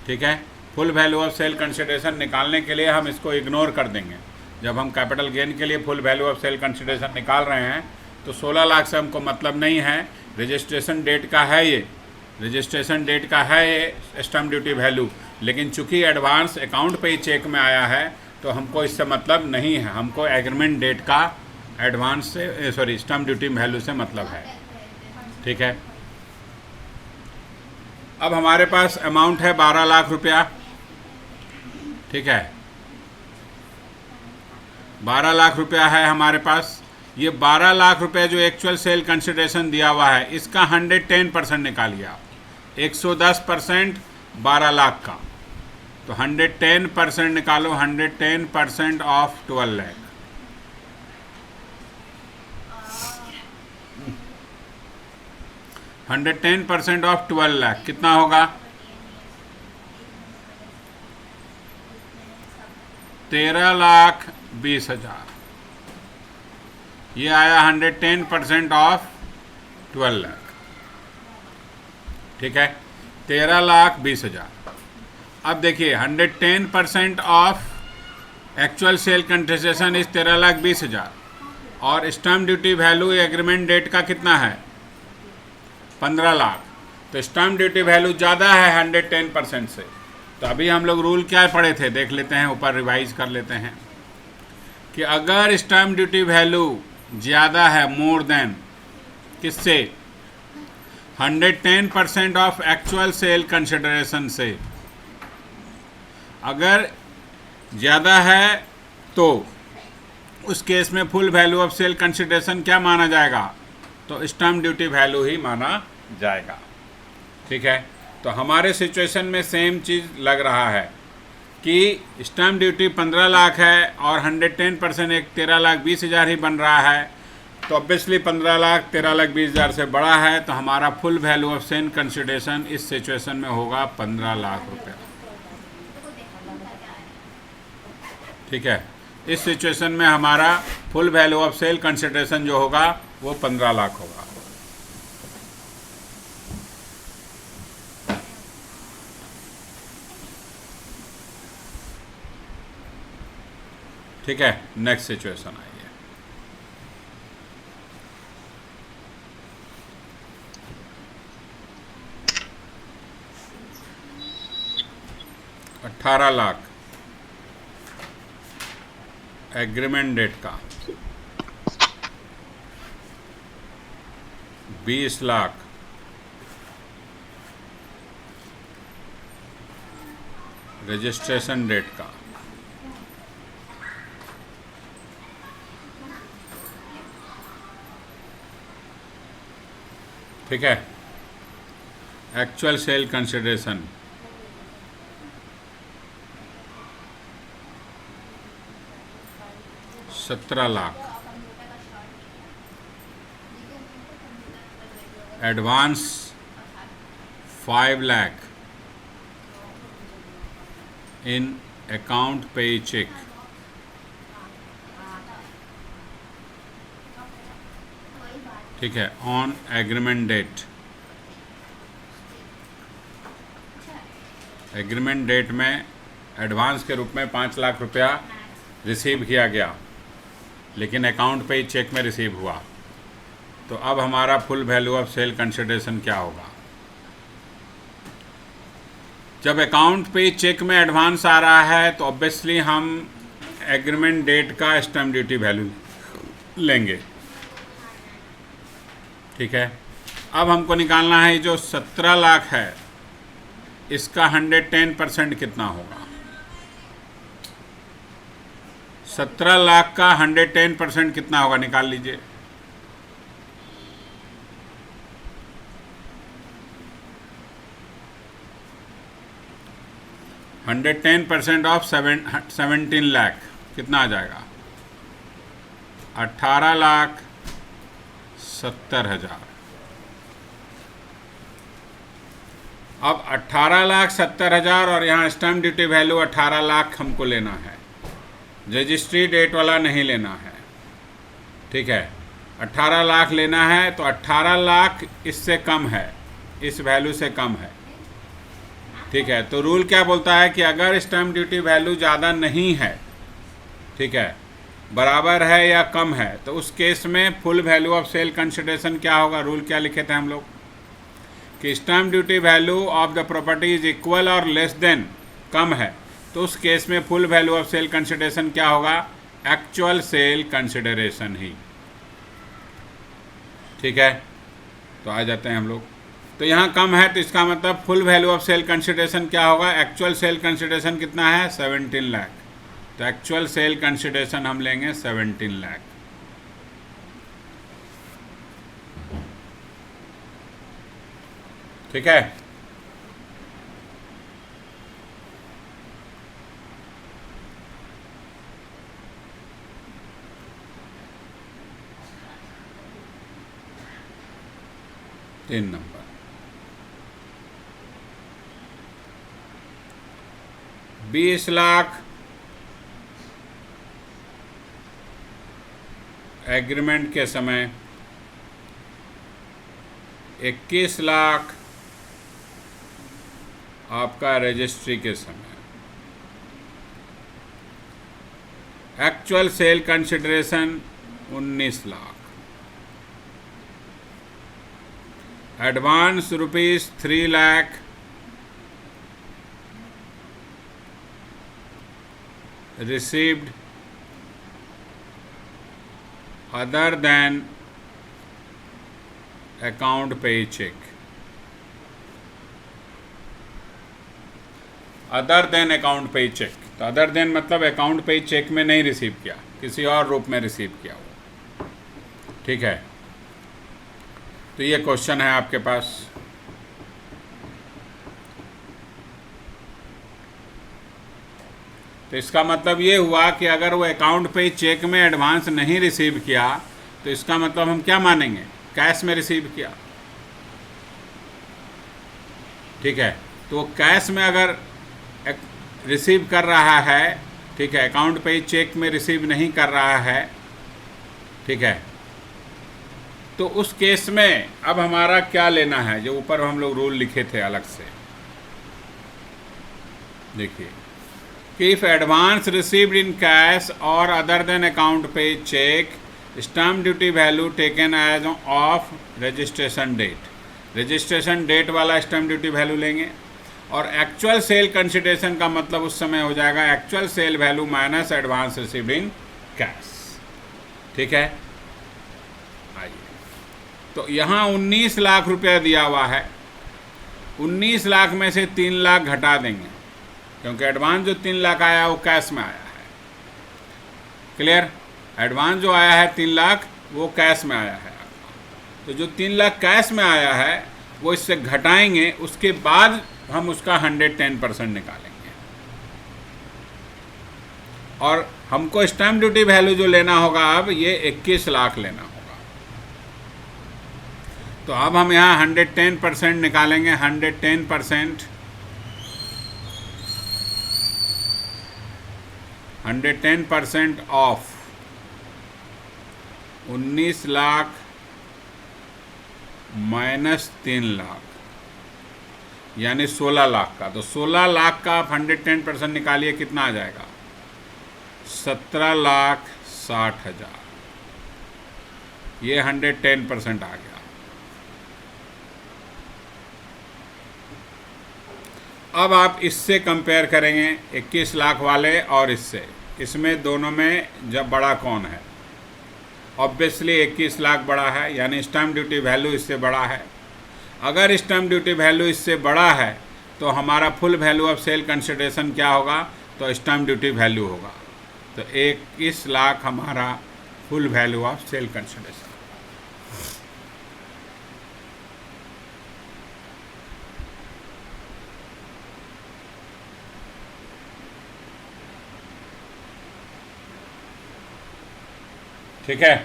ठीक है। Full value of sale consideration निकालने के लिए हम इसको इग्नोर कर देंगे। जब हम कैपिटल गेन के लिए full value of sale consideration निकाल रहे हैं तो 16 लाख से हमको मतलब नहीं है, रजिस्ट्रेशन डेट का है ये, रजिस्ट्रेशन डेट का है ये स्टैम्प ड्यूटी वैल्यू, लेकिन चूंकि एडवांस अकाउंट पे ही चेक में आया है तो हमको इससे मतलब नहीं है, हमको एग्रीमेंट डेट का एडवांस से स्टैम्प ड्यूटी वैल्यू से मतलब है, ठीक है। अब हमारे पास अमाउंट है 12 लाख रुपया, ठीक है, 12 लाख रुपया है हमारे पास। ये 12 लाख रुपया जो एक्चुअल सेल कंसिडरेशन दिया हुआ है इसका 110% निकालिए आप, 110% 12 लाख का, तो 110% निकालो, 110% of 12 lakh, hundred 10% of 12 lakh कितना होगा, 13,20,000। ये आया 110% ऑफ 12 लाख, ठीक है, 13,20,000। अब देखिए 110% ऑफ एक्चुअल सेल कंसिडरेशन इस 13,20,000 और stamp duty value agreement date का कितना है 15 लाख, तो स्टैम्प ड्यूटी वैल्यू ज़्यादा है 110% से। तो अभी हम लोग रूल क्या पढ़े थे देख लेते हैं, ऊपर रिवाइज कर लेते हैं कि अगर स्टैम्प ड्यूटी वैल्यू ज़्यादा है मोर देन किससे, 110% ऑफ एक्चुअल सेल कंसिडरेशन से, अगर ज़्यादा है तो उस केस में full value of sale consideration क्या माना जाएगा, तो स्टैम्प ड्यूटी वैल्यू ही माना जाएगा, ठीक है। तो हमारे सिचुएशन में सेम चीज़ लग रहा है कि स्टैम्प ड्यूटी 15 लाख है और 110% एक 13,20,000 ही बन रहा है, तो ऑब्वियसली 15 लाख 13,20,000 से बड़ा है, तो हमारा full value of sale consideration इस सिचुएशन में होगा 15 लाख रुपये, ठीक है। इस सिचुएशन में हमारा full value of sale consideration जो होगा वो 15 लाख होगा, ठीक है। नेक्स्ट सिचुएशन आइए, $18 लाख एग्रीमेंट डेट का, 20 लाख रजिस्ट्रेशन डेट का, ठीक है। Actual sale consideration 17 lakh advance 5 lakh in account पे चेक। ठीक है, on agreement date. Agreement date में एडवांस के रूप में 5 लाख रुपया रिसीव किया गया, लेकिन अकाउंट पे चेक में रिसीव हुआ। तो अब हमारा full value of sale consideration क्या होगा? जब अकाउंट पे चेक में एडवांस आ रहा है तो ऑब्वियसली हम एग्रीमेंट डेट का स्टैम्प ड्यूटी वैल्यू लेंगे। ठीक है, अब हमको निकालना है जो 17 लाख है इसका 110% कितना होगा। 17 लाख का 110% कितना होगा, निकाल लीजिए। हंड्रेड 10% ऑफ 17 लाख कितना आ जाएगा? 18,70,000। अब 18,70,000 और यहाँ स्टैम्प ड्यूटी वैल्यू 18 लाख हमको लेना है, रजिस्ट्री डेट वाला नहीं लेना है। ठीक है, 18 लाख लेना है तो 18 लाख इससे कम है, इस वैल्यू से कम है। ठीक है, तो रूल क्या बोलता है कि अगर स्टैम्प ड्यूटी वैल्यू ज़्यादा नहीं है, ठीक है, बराबर है या कम है, तो उस केस में full value of sale consideration क्या होगा? रूल क्या लिखे थे हम लोग कि stamp duty value of the property is equal और लेस देन, कम है, तो उस केस में full value of sale consideration क्या होगा? एक्चुअल सेल कंसिडरेशन ही। ठीक है, तो आ जाते हैं हम लोग। तो यहाँ कम है तो इसका मतलब full value of sale consideration क्या होगा? एक्चुअल सेल कंसिडरेशन कितना है? 17 लाख। तो एक्चुअल सेल कंसिडरेशन हम लेंगे 17 लाख। ठीक है, तीन नंबर। $20 लाख एग्रीमेंट के समय, 21 लाख आपका रजिस्ट्री के समय। Actual sale consideration 19 lakh. Advance ₹3 lakh received other than account pay check। Other than account पे चेक, तो अदर देन मतलब अकाउंट पे चेक में नहीं रिसीव किया, किसी और रूप में रिसीव किया हो। ठीक है, तो ये क्वेश्चन है आपके पास। तो इसका मतलब ये हुआ कि अगर वो अकाउंट पे चेक में एडवांस नहीं रिसीव किया तो इसका मतलब हम क्या मानेंगे? कैश में रिसीव किया। ठीक है, तो कैश में अगर रिसीव कर रहा है, ठीक है, अकाउंट पे चेक में रिसीव नहीं कर रहा है, ठीक है, तो उस केस में अब हमारा क्या लेना है? जो ऊपर हम लोग रूल लिखे थे अलग से, देखिए कि if advance received in cash और अदर देन अकाउंट पे cheque, stamp duty value taken as of registration date, registration date वाला स्टैम्प ड्यूटी वैल्यू लेंगे। और एक्चुअल सेल कंसिडरेशन का मतलब उस समय हो जाएगा actual sale value minus advance received in cash. ठीक है, आइए, तो यहाँ 19 लाख रुपया दिया हुआ है, 19 लाख में से 3 लाख घटा देंगे, क्योंकि एडवांस जो 3 लाख आया वो कैश में आया है। क्लियर? एडवांस जो आया है 3 लाख वो कैश में आया है। तो जो 3 लाख कैश में आया है वो इससे घटाएंगे, उसके बाद हम उसका 110% निकालेंगे। और हमको स्टैम्प ड्यूटी वैल्यू जो लेना होगा अब ये 21 लाख लेना होगा। तो अब हम यहाँ 110% निकालेंगे। 110% 110% ऑफ 19 लाख माइनस 3 लाख यानी 16 लाख का। तो 16 लाख का आप 110% निकालिए, कितना आ जाएगा? 17,60,000। ये 110% आ गया। अब आप इससे कंपेयर करेंगे 21 लाख वाले और इससे, इसमें दोनों में जब बड़ा कौन है? ऑब्वियसली 21 लाख बड़ा है, यानी स्टैम्प ड्यूटी वैल्यू इससे बड़ा है। अगर स्टैम्प ड्यूटी वैल्यू इससे बड़ा है तो हमारा full value of sale consideration क्या होगा? तो स्टैम्प ड्यूटी वैल्यू होगा। तो 21 लाख हमारा full value of sale consideration. ठीक है,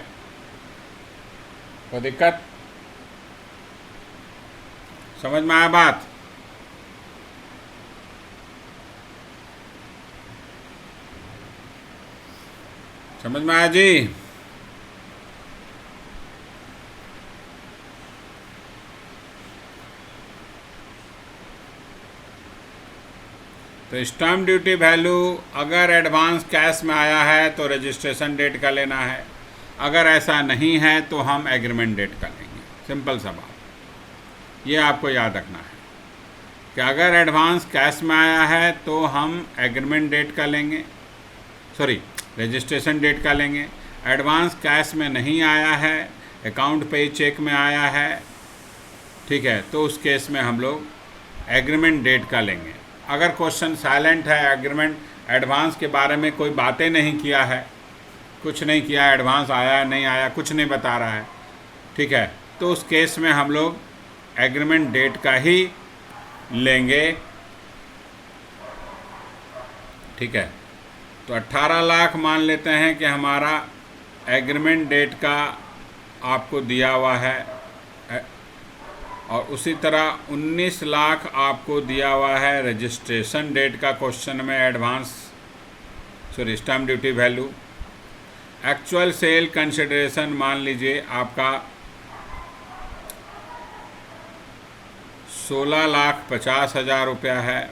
कोई दिक्कत? समझ में आया बात? समझ में आया जी? तो स्टैम्प ड्यूटी वैल्यू अगर एडवांस कैश में आया है तो रजिस्ट्रेशन डेट का लेना है, अगर ऐसा नहीं है तो हम एग्रीमेंट डेट का लेंगे। सिंपल सा बात, ये आपको याद रखना है कि अगर एडवांस कैश में आया है तो हम एग्रीमेंट डेट का लेंगे, सॉरी रजिस्ट्रेशन डेट का लेंगे। एडवांस कैश में नहीं आया है, अकाउंट पे चेक में आया है, ठीक है, तो उस केस में हम लोग एग्रीमेंट डेट का लेंगे। अगर क्वेश्चन साइलेंट है, एग्रीमेंट एडवांस के बारे में कोई बातें नहीं किया है, कुछ नहीं किया, एडवांस आया नहीं आया कुछ नहीं बता रहा है, ठीक है, तो उस केस में हम लोग एग्रीमेंट डेट का ही लेंगे। ठीक है, तो 18 लाख मान लेते हैं कि हमारा एग्रीमेंट डेट का आपको दिया हुआ है, और उसी तरह 19 लाख आपको दिया हुआ है रजिस्ट्रेशन डेट का क्वेश्चन में advance, sorry stamp duty value. Actual sale consideration मान लीजिए आपका 16,50,000 रुपया है,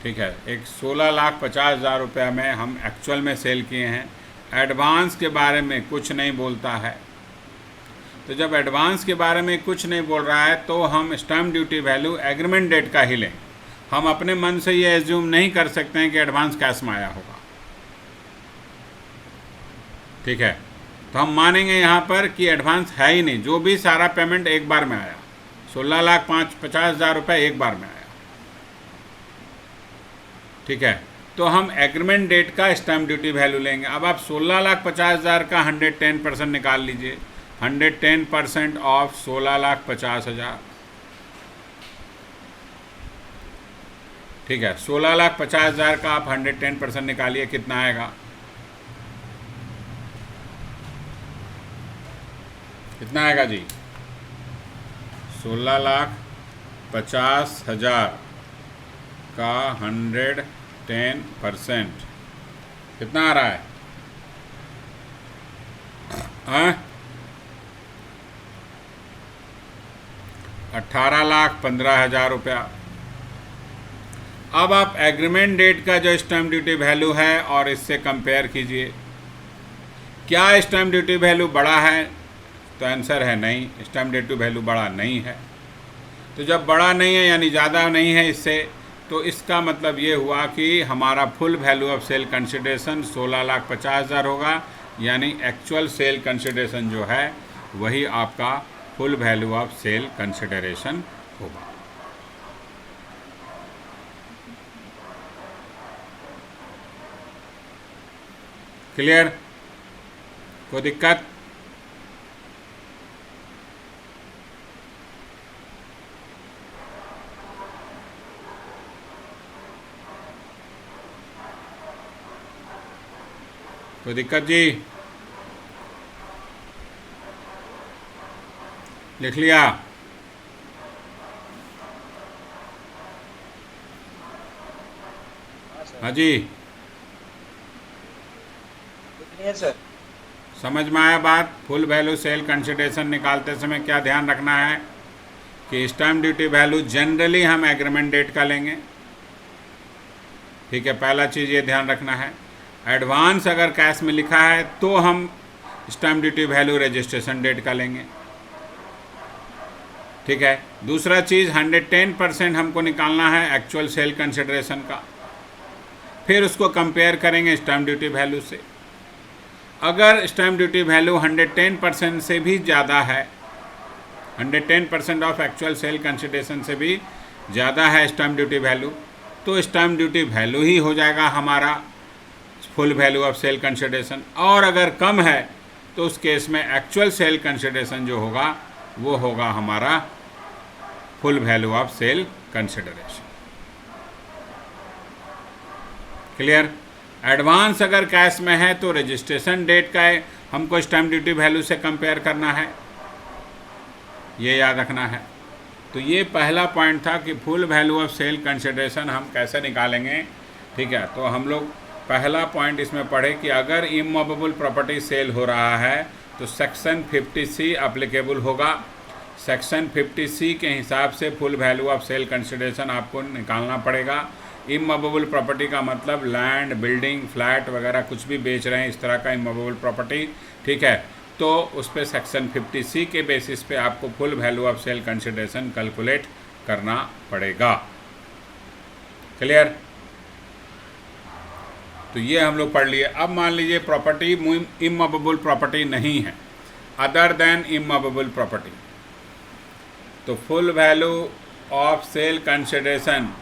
ठीक है, एक 16,50,000 रुपया में हम एक्चुअल में सेल किए हैं। एडवांस के बारे में कुछ नहीं बोलता है, तो जब एडवांस के बारे में कुछ नहीं बोल रहा है तो हम stamp duty value agreement date का ही लें। हम अपने मन से ये एज्यूम नहीं कर सकते हैं कि एडवांस कैश में आया होगा, ठीक है, तो हम मानेंगे यहाँ पर कि एडवांस है ही नहीं, जो भी सारा पेमेंट एक बार में आया, 16,50,000 रुपये एक बार में आया, ठीक है, तो हम एग्रीमेंट डेट का स्टैम्प ड्यूटी वैल्यू लेंगे। अब आप 16,50,000 का 110% निकाल लीजिए। 110% ऑफ 16,50,000, ठीक है, 16,50,000 का आप 110% निकालिए, कितना आएगा? कितना आएगा जी? 16,50,000 का 110% कितना आ रहा है? 18,15,000 रुपया। अब आप एग्रीमेंट डेट का जो स्टैम्प ड्यूटी वैल्यू है और इससे कंपेयर कीजिए, क्या स्टैम्प ड्यूटी वैल्यू बड़ा है? तो आंसर है नहीं, स्टैम्प ड्यूटी वैल्यू बड़ा नहीं है। तो जब बड़ा नहीं है यानी ज़्यादा नहीं है इससे, तो इसका मतलब ये हुआ कि हमारा full value of sale consideration 16,50,000 होगा, यानी एक्चुअल सेल कंसिडरेशन जो है वही आपका full value of sale consideration होगा। क्लियर? कोई दिक्कत? कोई दिक्कत जी? लिख लिया? हाँ जी, कितनी है सर? समझ में आया बात? फुल वैल्यू सेल कंसिडरेशन निकालते समय क्या ध्यान रखना है कि स्टैम्प ड्यूटी वैल्यू जनरली हम एग्रीमेंट डेट का लेंगे। ठीक है, पहला चीज़ ये ध्यान रखना है। एडवांस अगर कैश में लिखा है तो हम stamp duty value registration date का लेंगे। ठीक है, दूसरा चीज़ 110% हमको निकालना है एक्चुअल सेल कंसिडरेशन का, फिर उसको कंपेयर करेंगे स्टैम्प ड्यूटी वैल्यू से। अगर स्टैम्प ड्यूटी वैल्यू 110% से भी ज़्यादा है, 110% ऑफ एक्चुअल सेल कंसिडरेशन से भी ज़्यादा है स्टैम्प ड्यूटी वैल्यू, तो स्टैम्प ड्यूटी वैल्यू ही हो जाएगा हमारा full value of sale consideration. और अगर कम है तो उस केस में एक्चुअल सेल कंसिडरेशन जो होगा वो होगा हमारा full value of sale consideration. Clear? Advance अगर कैश में है तो रजिस्ट्रेशन डेट का है, हमको स्टैम्प ड्यूटी वैल्यू से कंपेयर करना है, ये याद रखना है। तो ये पहला पॉइंट था कि full value of sale consideration हम कैसे निकालेंगे। ठीक है, तो हम लोग पहला पॉइंट इसमें पढ़े कि अगर इमूवेबल प्रॉपर्टी सेल हो रहा है तो सेक्शन 50C अप्लीकेबल होगा। सेक्शन 50C के हिसाब से full value of sale consideration आपको निकालना पड़ेगा। इमूवेबल प्रॉपर्टी का मतलब लैंड, बिल्डिंग, फ्लैट वगैरह कुछ भी बेच रहे हैं, इस तरह का इमूवेबल प्रॉपर्टी। ठीक है, तो उस पर सेक्शन 50C के बेसिस पे आपको full value of sale consideration calculate करना पड़ेगा। क्लियर? तो ये हम लोग पढ़ लिए। अब मान लीजिए प्रॉपर्टी इमूवेबल प्रॉपर्टी नहीं है, अदर देन इमूवेबल प्रॉपर्टी, तो full value of sale consideration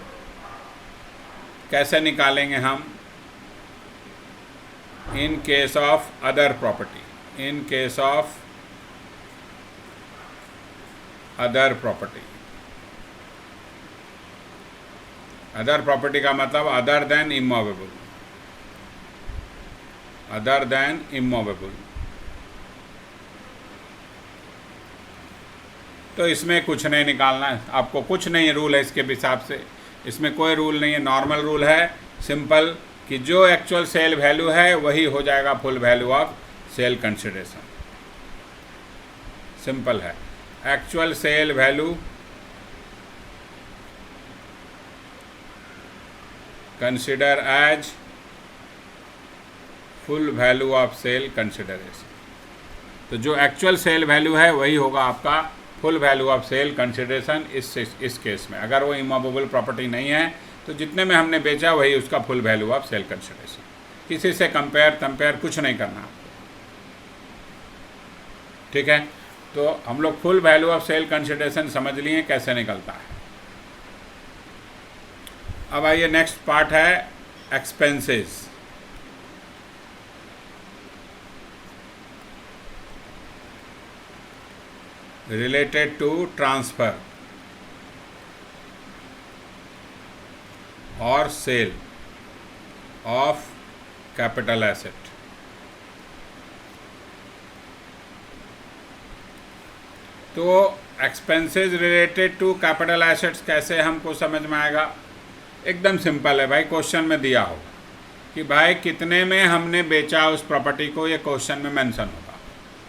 कैसे निकालेंगे हम? In case of other property, in case of other property. Other property का मतलब other than immovable, other than immovable. तो इसमें कुछ नहीं निकालना है आपको, कुछ नहीं रूल है इसके हिसाब से, इसमें कोई रूल नहीं है, नॉर्मल रूल है सिंपल कि जो एक्चुअल सेल वैल्यू है वही हो जाएगा full value of sale consideration. Simple है, actual sale value consider as full value of sale consideration. तो जो एक्चुअल सेल वैल्यू है वही होगा आपका full value of sale consideration इस केस में। अगर वो इमूवेबल प्रॉपर्टी नहीं है तो जितने में हमने बेचा वही उसका full value of sale consideration. किसी से कंपेयर कुछ नहीं करना आपको। ठीक है, तो हम लोग full value of sale consideration समझ लिए कैसे निकलता है। अब आइए नेक्स्ट पार्ट है एक्सपेंसेस। रिलेटेड टू ट्रांसफर और सेल ऑफ कैपिटल एसेट। तो expenses related to capital assets कैसे हमको समझ में आएगा? एकदम सिंपल है भाई, क्वेश्चन में दिया होगा कि भाई कितने में हमने बेचा उस प्रॉपर्टी को, ये क्वेश्चन में मेंशन होगा।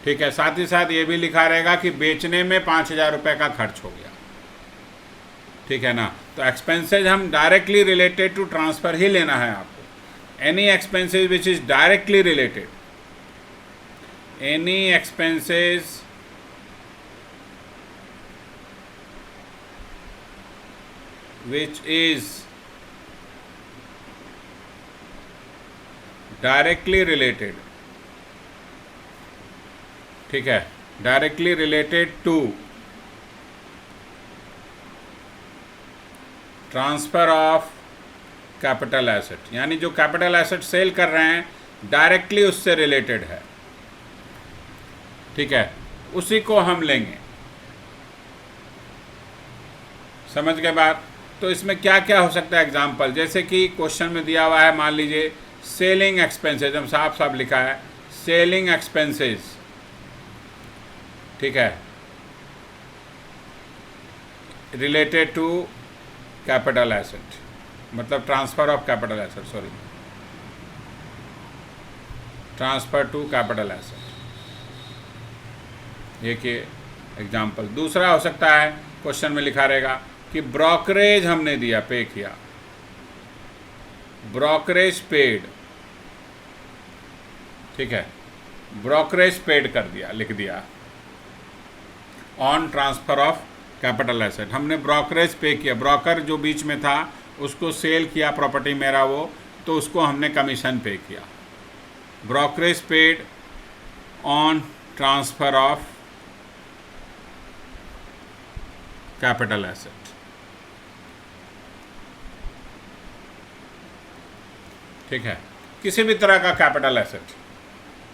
ठीक है, साथ ही साथ ये भी लिखा रहेगा कि बेचने में 5,000 रुपये का खर्च हो गया। ठीक है ना, तो एक्सपेंसेज हम डायरेक्टली रिलेटेड टू ट्रांसफर ही लेना है आपको। Any expenses which is directly related, any expenses which is directly related, ठीक है, directly related to transfer of capital asset, यानी जो कैपिटल एसेट सेल कर रहे हैं डायरेक्टली उससे रिलेटेड है। ठीक है, उसी को हम लेंगे। समझ गए बात? तो इसमें क्या क्या हो सकता है एग्जाम्पल, जैसे कि क्वेश्चन में दिया हुआ है, मान लीजिए सेलिंग एक्सपेंसेस, हम साफ साफ लिखा है सेलिंग एक्सपेंसेस, ठीक है, रिलेटेड टू कैपिटल एसेट, मतलब transfer of capital asset, sorry, transfer to capital asset. एक ये एग्जाम्पल। दूसरा हो सकता है, क्वेश्चन में लिखा रहेगा कि ब्रोकरेज हमने दिया, पे किया, ब्रोकरेज पेड, ठीक है, ब्रोकरेज पेड कर दिया, लिख दिया on transfer of capital asset. हमने ब्रोकरेज पे किया, ब्रोकर जो बीच में था उसको सेल किया प्रॉपर्टी मेरा वो, तो उसको हमने कमीशन पे किया। Brokerage paid on transfer of capital asset, ठीक है। किसी भी तरह का कैपिटल एसेट,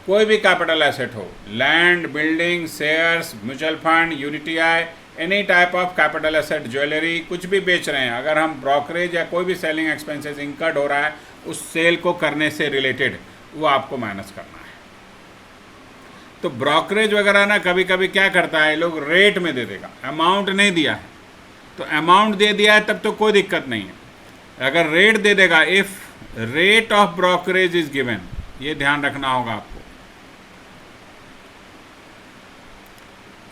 कोई भी कैपिटल एसेट हो, land, building, shares, mutual fund, यूनिटीआई, any type of capital asset, jewellery, कुछ भी बेच रहे हैं, अगर हम ब्रोकरेज या कोई भी सेलिंग एक्सपेंसेस इंकर्ड हो रहा है उस सेल को करने से रिलेटेड, वो आपको माइनस करना है। तो ब्रोकरेज वगैरह ना कभी कभी क्या करता है, लोग रेट में दे देगा, अमाउंट नहीं दिया है, तो अमाउंट दे दिया है तब तो कोई दिक्कत नहीं है। अगर रेट दे देगा, if rate of brokerage is given, ये ध्यान रखना होगा आपको,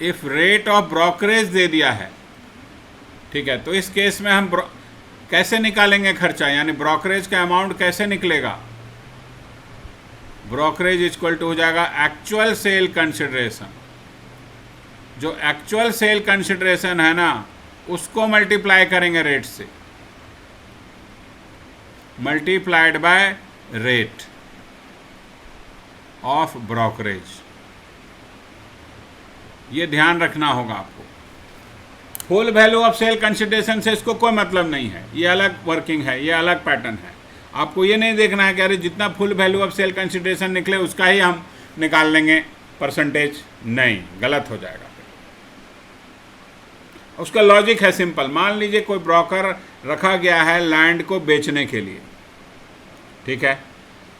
इफ रेट ऑफ ब्रोकरेज दे दिया है, ठीक है, तो इस केस में हम कैसे निकालेंगे खर्चा, यानी ब्रोकरेज का अमाउंट कैसे निकलेगा। ब्रोकरेज इक्वल टू हो जाएगा एक्चुअल सेल कंसिडरेशन, जो एक्चुअल सेल कंसिडरेशन है ना उसको मल्टीप्लाई करेंगे रेट से, multiplied by rate of brokerage, ये ध्यान रखना होगा आपको। Full value of sale consideration से इसको कोई मतलब नहीं है, ये अलग वर्किंग है, ये अलग पैटर्न है। आपको ये नहीं देखना है कि अरे जितना full value of sale consideration निकले उसका ही हम निकाल लेंगे परसेंटेज, नहीं, गलत हो जाएगा। उसका लॉजिक है सिंपल। मान लीजिए कोई ब्रोकर रखा गया है लैंड को बेचने के लिए, ठीक है,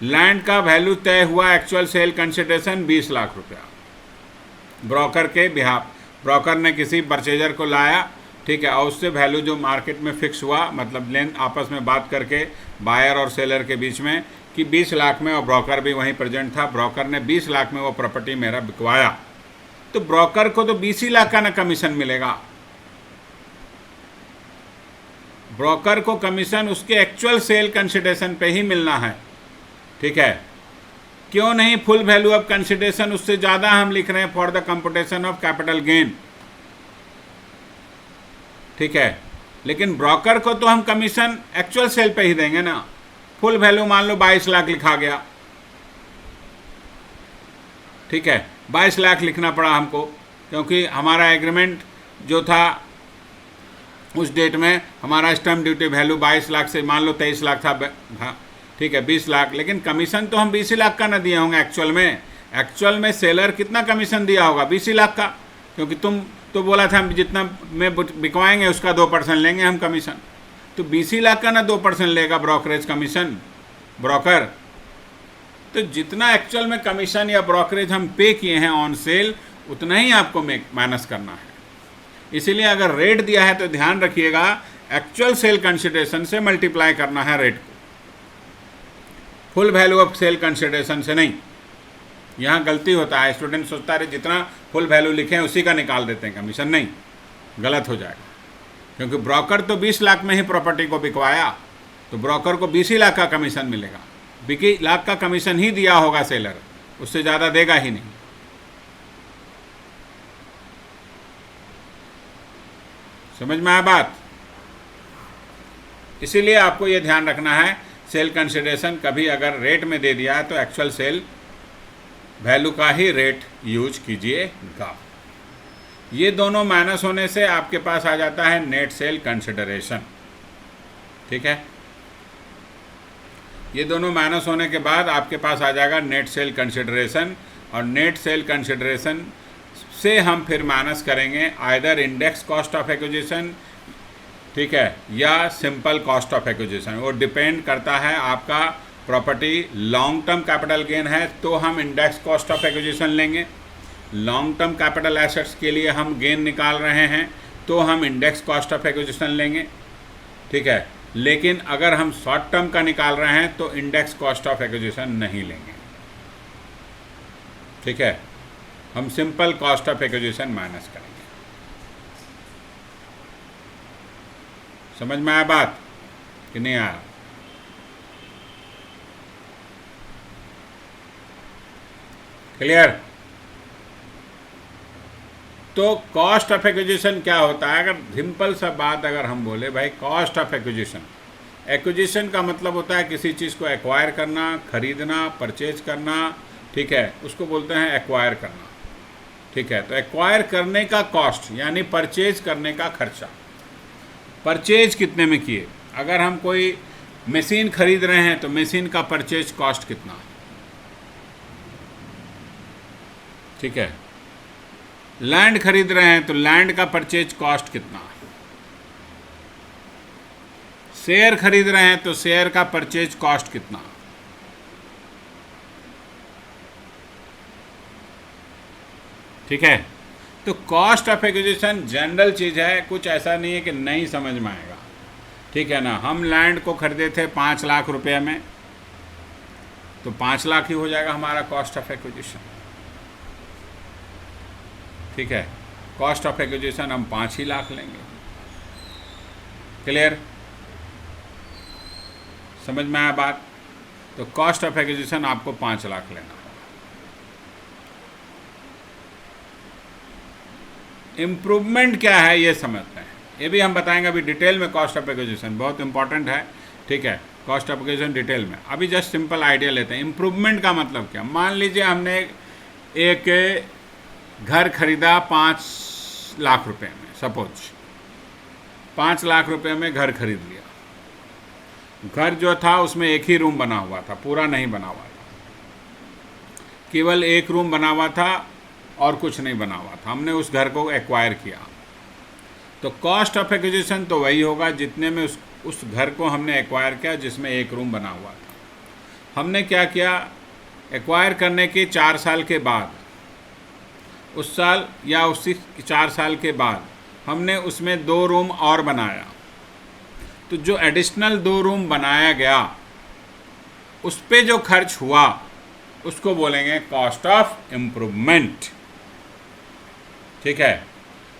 लैंड का वैल्यू तय हुआ, एक्चुअल सेल कंसिडरेशन 20 लाख रुपया ब्रोकर के बिहाफ, ब्रोकर ने किसी परचेजर को लाया, ठीक है, और उससे वैल्यू जो मार्केट में फिक्स हुआ, मतलब लेन आपस में बात करके बायर और सेलर के बीच में कि 20 लाख में, और ब्रोकर भी वहीं प्रेजेंट था, ब्रोकर ने 20 लाख में वो प्रॉपर्टी मेरा बिकवाया, तो ब्रोकर को तो 20 ही लाख का ना कमीशन मिलेगा, ब्रोकर को कमीशन उसके एक्चुअल सेल कंसिडरेशन पे ही मिलना है, ठीक है। क्यों नहीं फुल वैल्यू ऑफ कंसिडरेशन, उससे ज़्यादा हम लिख रहे हैं for the computation of capital gain, ठीक है, लेकिन ब्रोकर को तो हम कमीशन एक्चुअल सेल पे ही देंगे ना। फुल वैल्यू मान लो 22 लाख लिखा गया, ठीक है, 22 लाख लिखना पड़ा हमको, क्योंकि हमारा एग्रीमेंट जो था उस डेट में हमारा स्टैम्प ड्यूटी वैल्यू 22 लाख से मान लो 23 लाख था, हाँ ठीक है 20 लाख, लेकिन कमीशन तो हम 20 लाख का ना दिए होंगे एक्चुअल में सेलर कितना कमीशन दिया होगा, 20 लाख का, क्योंकि तुम तो बोला था हम जितना में बिकवाएंगे उसका 2% लेंगे हम कमीशन, तो 20 लाख का ना 2% लेगा ब्रोकरेज कमीशन ब्रोकर। तो जितना एक्चुअल में कमीशन या ब्रोकरेज हम पे किए हैं ऑन सेल, उतना ही आपको माइनस करना है। इसीलिए अगर रेट दिया है तो ध्यान रखिएगा एक्चुअल सेल कंसिडरेशन से मल्टीप्लाई करना है रेट को, full value of sale consideration से नहीं। यहाँ गलती होता है, स्टूडेंट सोचता है जितना फुल वैल्यू लिखे उसी का निकाल देते हैं कमीशन, नहीं, गलत हो जाएगा, क्योंकि ब्रोकर तो 20 लाख में ही प्रॉपर्टी को बिकवाया, तो ब्रोकर को 20 ही लाख का कमीशन मिलेगा, 20 लाख का कमीशन ही दिया होगा सेलर, उससे ज़्यादा देगा ही नहीं। समझ में आया बात? इसीलिए आपको ये ध्यान रखना है, सेल कंसिडरेशन कभी अगर रेट में दे दिया है तो एक्चुअल सेल वैल्यू का ही रेट यूज कीजिएगा। ये दोनों माइनस होने से आपके पास आ जाता है नेट सेल कंसिडरेशन, ठीक है। ये दोनों माइनस होने के बाद आपके पास आ जाएगा नेट सेल कंसिडरेशन, और नेट सेल कंसिडरेशन से हम फिर माइनस करेंगे either index cost of acquisition, ठीक है, या सिंपल कॉस्ट ऑफ एक्विजिशन। वो डिपेंड करता है आपका property long term capital gain है तो हम इंडेक्स कॉस्ट ऑफ एक्विजिशन लेंगे। लॉन्ग टर्म कैपिटल एसेट्स के लिए हम गेन निकाल रहे हैं तो हम इंडेक्स कॉस्ट ऑफ एक्विजिशन लेंगे, ठीक है। लेकिन अगर हम शॉर्ट टर्म का निकाल रहे हैं तो इंडेक्स कॉस्ट ऑफ एक्विजिशन नहीं लेंगे, ठीक है। हम simple cost of acquisition minus करेंगे। समझ में आया बात कि नहीं आया? क्लियर? तो कॉस्ट ऑफ एक्विजिशन क्या होता है? अगर सिंपल सा बात अगर हम बोले भाई कॉस्ट ऑफ एक्विजिशन, एक्विजिशन का मतलब होता है किसी चीज़ को एक्वायर करना, खरीदना, परचेज करना, ठीक है, उसको बोलते हैं एक्वायर करना, ठीक है। तो एक्वायर करने का कॉस्ट यानी परचेज करने का खर्चा। परचेज कितने में किए? अगर हम कोई मशीन खरीद रहे हैं तो मशीन का परचेज कॉस्ट कितना, ठीक है। लैंड खरीद रहे हैं तो लैंड का परचेज कॉस्ट कितना, शेयर खरीद रहे हैं तो शेयर का परचेज कॉस्ट कितना, ठीक है। तो कॉस्ट ऑफ एक्विजिशन जनरल चीज़ है, कुछ ऐसा नहीं है कि नहीं समझ में आएगा, ठीक है ना। हम लैंड को खरीदे थे 5 लाख रुपए में, तो 5 लाख ही हो जाएगा हमारा कॉस्ट ऑफ एक्विजिशन, ठीक है। कॉस्ट ऑफ एक्विजिशन हम 5 ही लाख लेंगे। क्लियर? समझ में आया बात? तो कॉस्ट ऑफ एक्विजिशन आपको 5 लाख लेना होगा। इम्प्रूवमेंट क्या है ये समझते हैं, ये भी हम बताएंगे अभी डिटेल में। कॉस्ट ऑफ एक्विजिशन बहुत इंपॉर्टेंट है, ठीक है। कॉस्ट ऑफ एक्विजिशन डिटेल में, अभी जस्ट सिंपल आइडिया लेते हैं। इम्प्रूवमेंट का मतलब क्या? मान लीजिए हमने एक घर खरीदा 5 लाख रुपए में, सपोज 5 लाख रुपए में घर खरीद लिया। घर जो था उसमें एक ही रूम बना हुआ था, पूरा नहीं बना हुआ था, केवल एक रूम बना हुआ था और कुछ नहीं बना हुआ था। हमने उस घर को एक्वायर किया, तो कॉस्ट ऑफ एक्विजिशन तो वही होगा जितने में उस घर को हमने एक्वायर किया जिसमें एक रूम बना हुआ था। हमने क्या किया, एक्वायर करने के 4 साल के बाद, उस साल या उसी 4 साल के बाद हमने उसमें 2 रूम और बनाया। तो जो एडिशनल 2 रूम बनाया गया उस पे जो खर्च हुआ उसको बोलेंगे कॉस्ट ऑफ इम्प्रूवमेंट, ठीक है।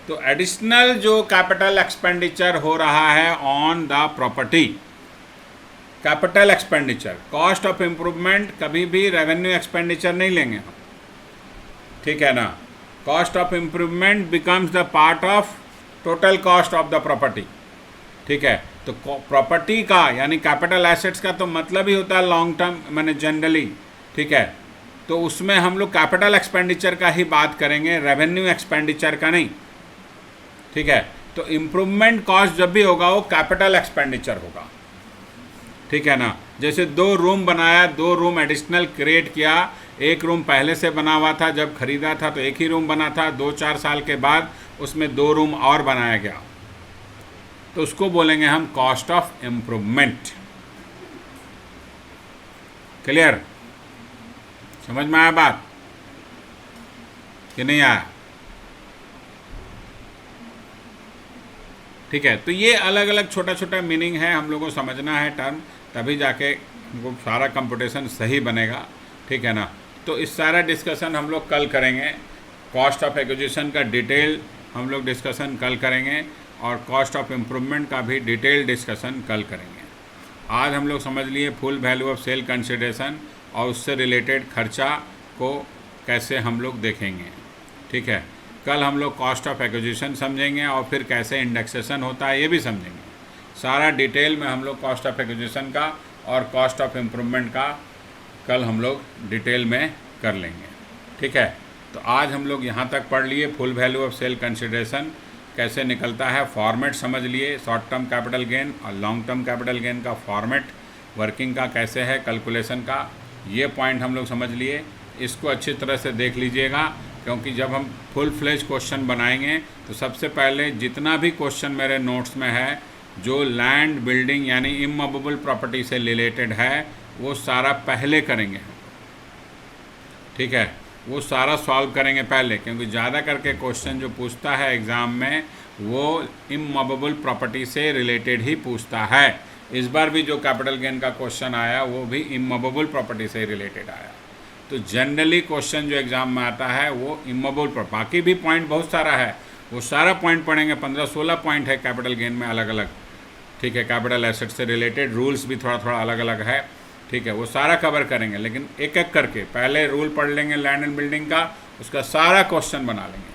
तो एडिशनल जो कैपिटल एक्सपेंडिचर हो रहा है on the property, capital expenditure, cost of improvement कभी भी रेवेन्यू एक्सपेंडिचर नहीं लेंगे हम, ठीक है ना। Cost of improvement becomes the part of total cost of the property, ठीक है। तो प्रॉपर्टी का यानी कैपिटल एसेट्स का तो मतलब ही होता है लॉन्ग टर्म, मैंने जनरली, ठीक है। तो उसमें हम लोग कैपिटल एक्सपेंडिचर का ही बात करेंगे, रेवेन्यू एक्सपेंडिचर का नहीं, ठीक है। तो इम्प्रूवमेंट कॉस्ट जब भी होगा वो कैपिटल एक्सपेंडिचर होगा, ठीक है ना। जैसे 2 रूम बनाया, 2 रूम एडिशनल क्रिएट किया, एक रूम पहले से बना हुआ था, जब खरीदा था तो एक ही रूम बना था, 2-4 साल के बाद उसमें 2 रूम और बनाया गया, तो उसको बोलेंगे हम कॉस्ट ऑफ इम्प्रूवमेंट। क्लियर? समझ में आया बात कि नहीं आया? ठीक है। तो ये अलग अलग छोटा छोटा मीनिंग है, हम लोगों को समझना है टर्म, तभी जाके हमको सारा कंप्यूटेशन सही बनेगा, ठीक है ना। तो इस सारा डिस्कशन हम लोग कल करेंगे। कॉस्ट ऑफ एक्विजिशन का डिटेल हम लोग डिस्कशन कल करेंगे और कॉस्ट ऑफ इम्प्रूवमेंट का भी डिटेल डिस्कशन कल करेंगे। आज हम लोग समझ लिए full value of sale consideration और उससे रिलेटेड खर्चा को कैसे हम लोग देखेंगे, ठीक है। कल हम लोग कॉस्ट ऑफ एक्विजिशन समझेंगे और फिर कैसे इंडेक्सेशन होता है ये भी समझेंगे। सारा डिटेल में हम लोग कॉस्ट ऑफ एक्विजिशन का और कॉस्ट ऑफ इम्प्रूवमेंट का कल हम लोग डिटेल में कर लेंगे, ठीक है। तो आज हम लोग यहाँ तक पढ़ लिए full value of sale consideration कैसे निकलता है, फॉर्मेट समझ लिए, शॉर्ट टर्म कैपिटल गेन और लॉन्ग टर्म कैपिटल गेन का फॉर्मेट वर्किंग का कैसे है, कैलकुलेशन का, ये पॉइंट हम लोग समझ लिए। इसको अच्छी तरह से देख लीजिएगा, क्योंकि जब हम फुल फ्लेज क्वेश्चन बनाएंगे तो सबसे पहले जितना भी क्वेश्चन मेरे नोट्स में है जो लैंड बिल्डिंग यानी इमूवेबल प्रॉपर्टी से रिलेटेड है वो सारा पहले करेंगे, ठीक है, वो सारा सॉल्व करेंगे पहले, क्योंकि ज़्यादा करके क्वेश्चन जो पूछता है एग्ज़ाम में वो इमूवेबल प्रॉपर्टी से रिलेटेड ही पूछता है। इस बार भी जो कैपिटल गेन का क्वेश्चन आया वो भी इमूवेबल प्रॉपर्टी से रिलेटेड आया। तो जनरली क्वेश्चन जो एग्ज़ाम में आता है वो इमूवेबल, बाकी भी पॉइंट बहुत सारा है, वो सारा पॉइंट पढ़ेंगे, 15-16 पॉइंट है कैपिटल गेन में अलग अलग, ठीक है। कैपिटल एसेट से रिलेटेड रूल्स भी थोड़ा थोड़ा अलग अलग है, ठीक है, वो सारा कवर करेंगे। लेकिन एक एक करके पहले रूल पढ़ लेंगे लैंड एंड बिल्डिंग का, उसका सारा क्वेश्चन बना लेंगे,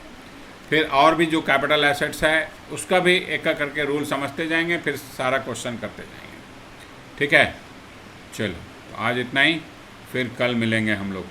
फिर और भी जो कैपिटल एसेट्स है उसका भी एक एक करके रूल समझते जाएंगे, फिर सारा क्वेश्चन करते जाएंगे, ठीक है। चलो तो आज इतना ही, फिर कल मिलेंगे हम लोग।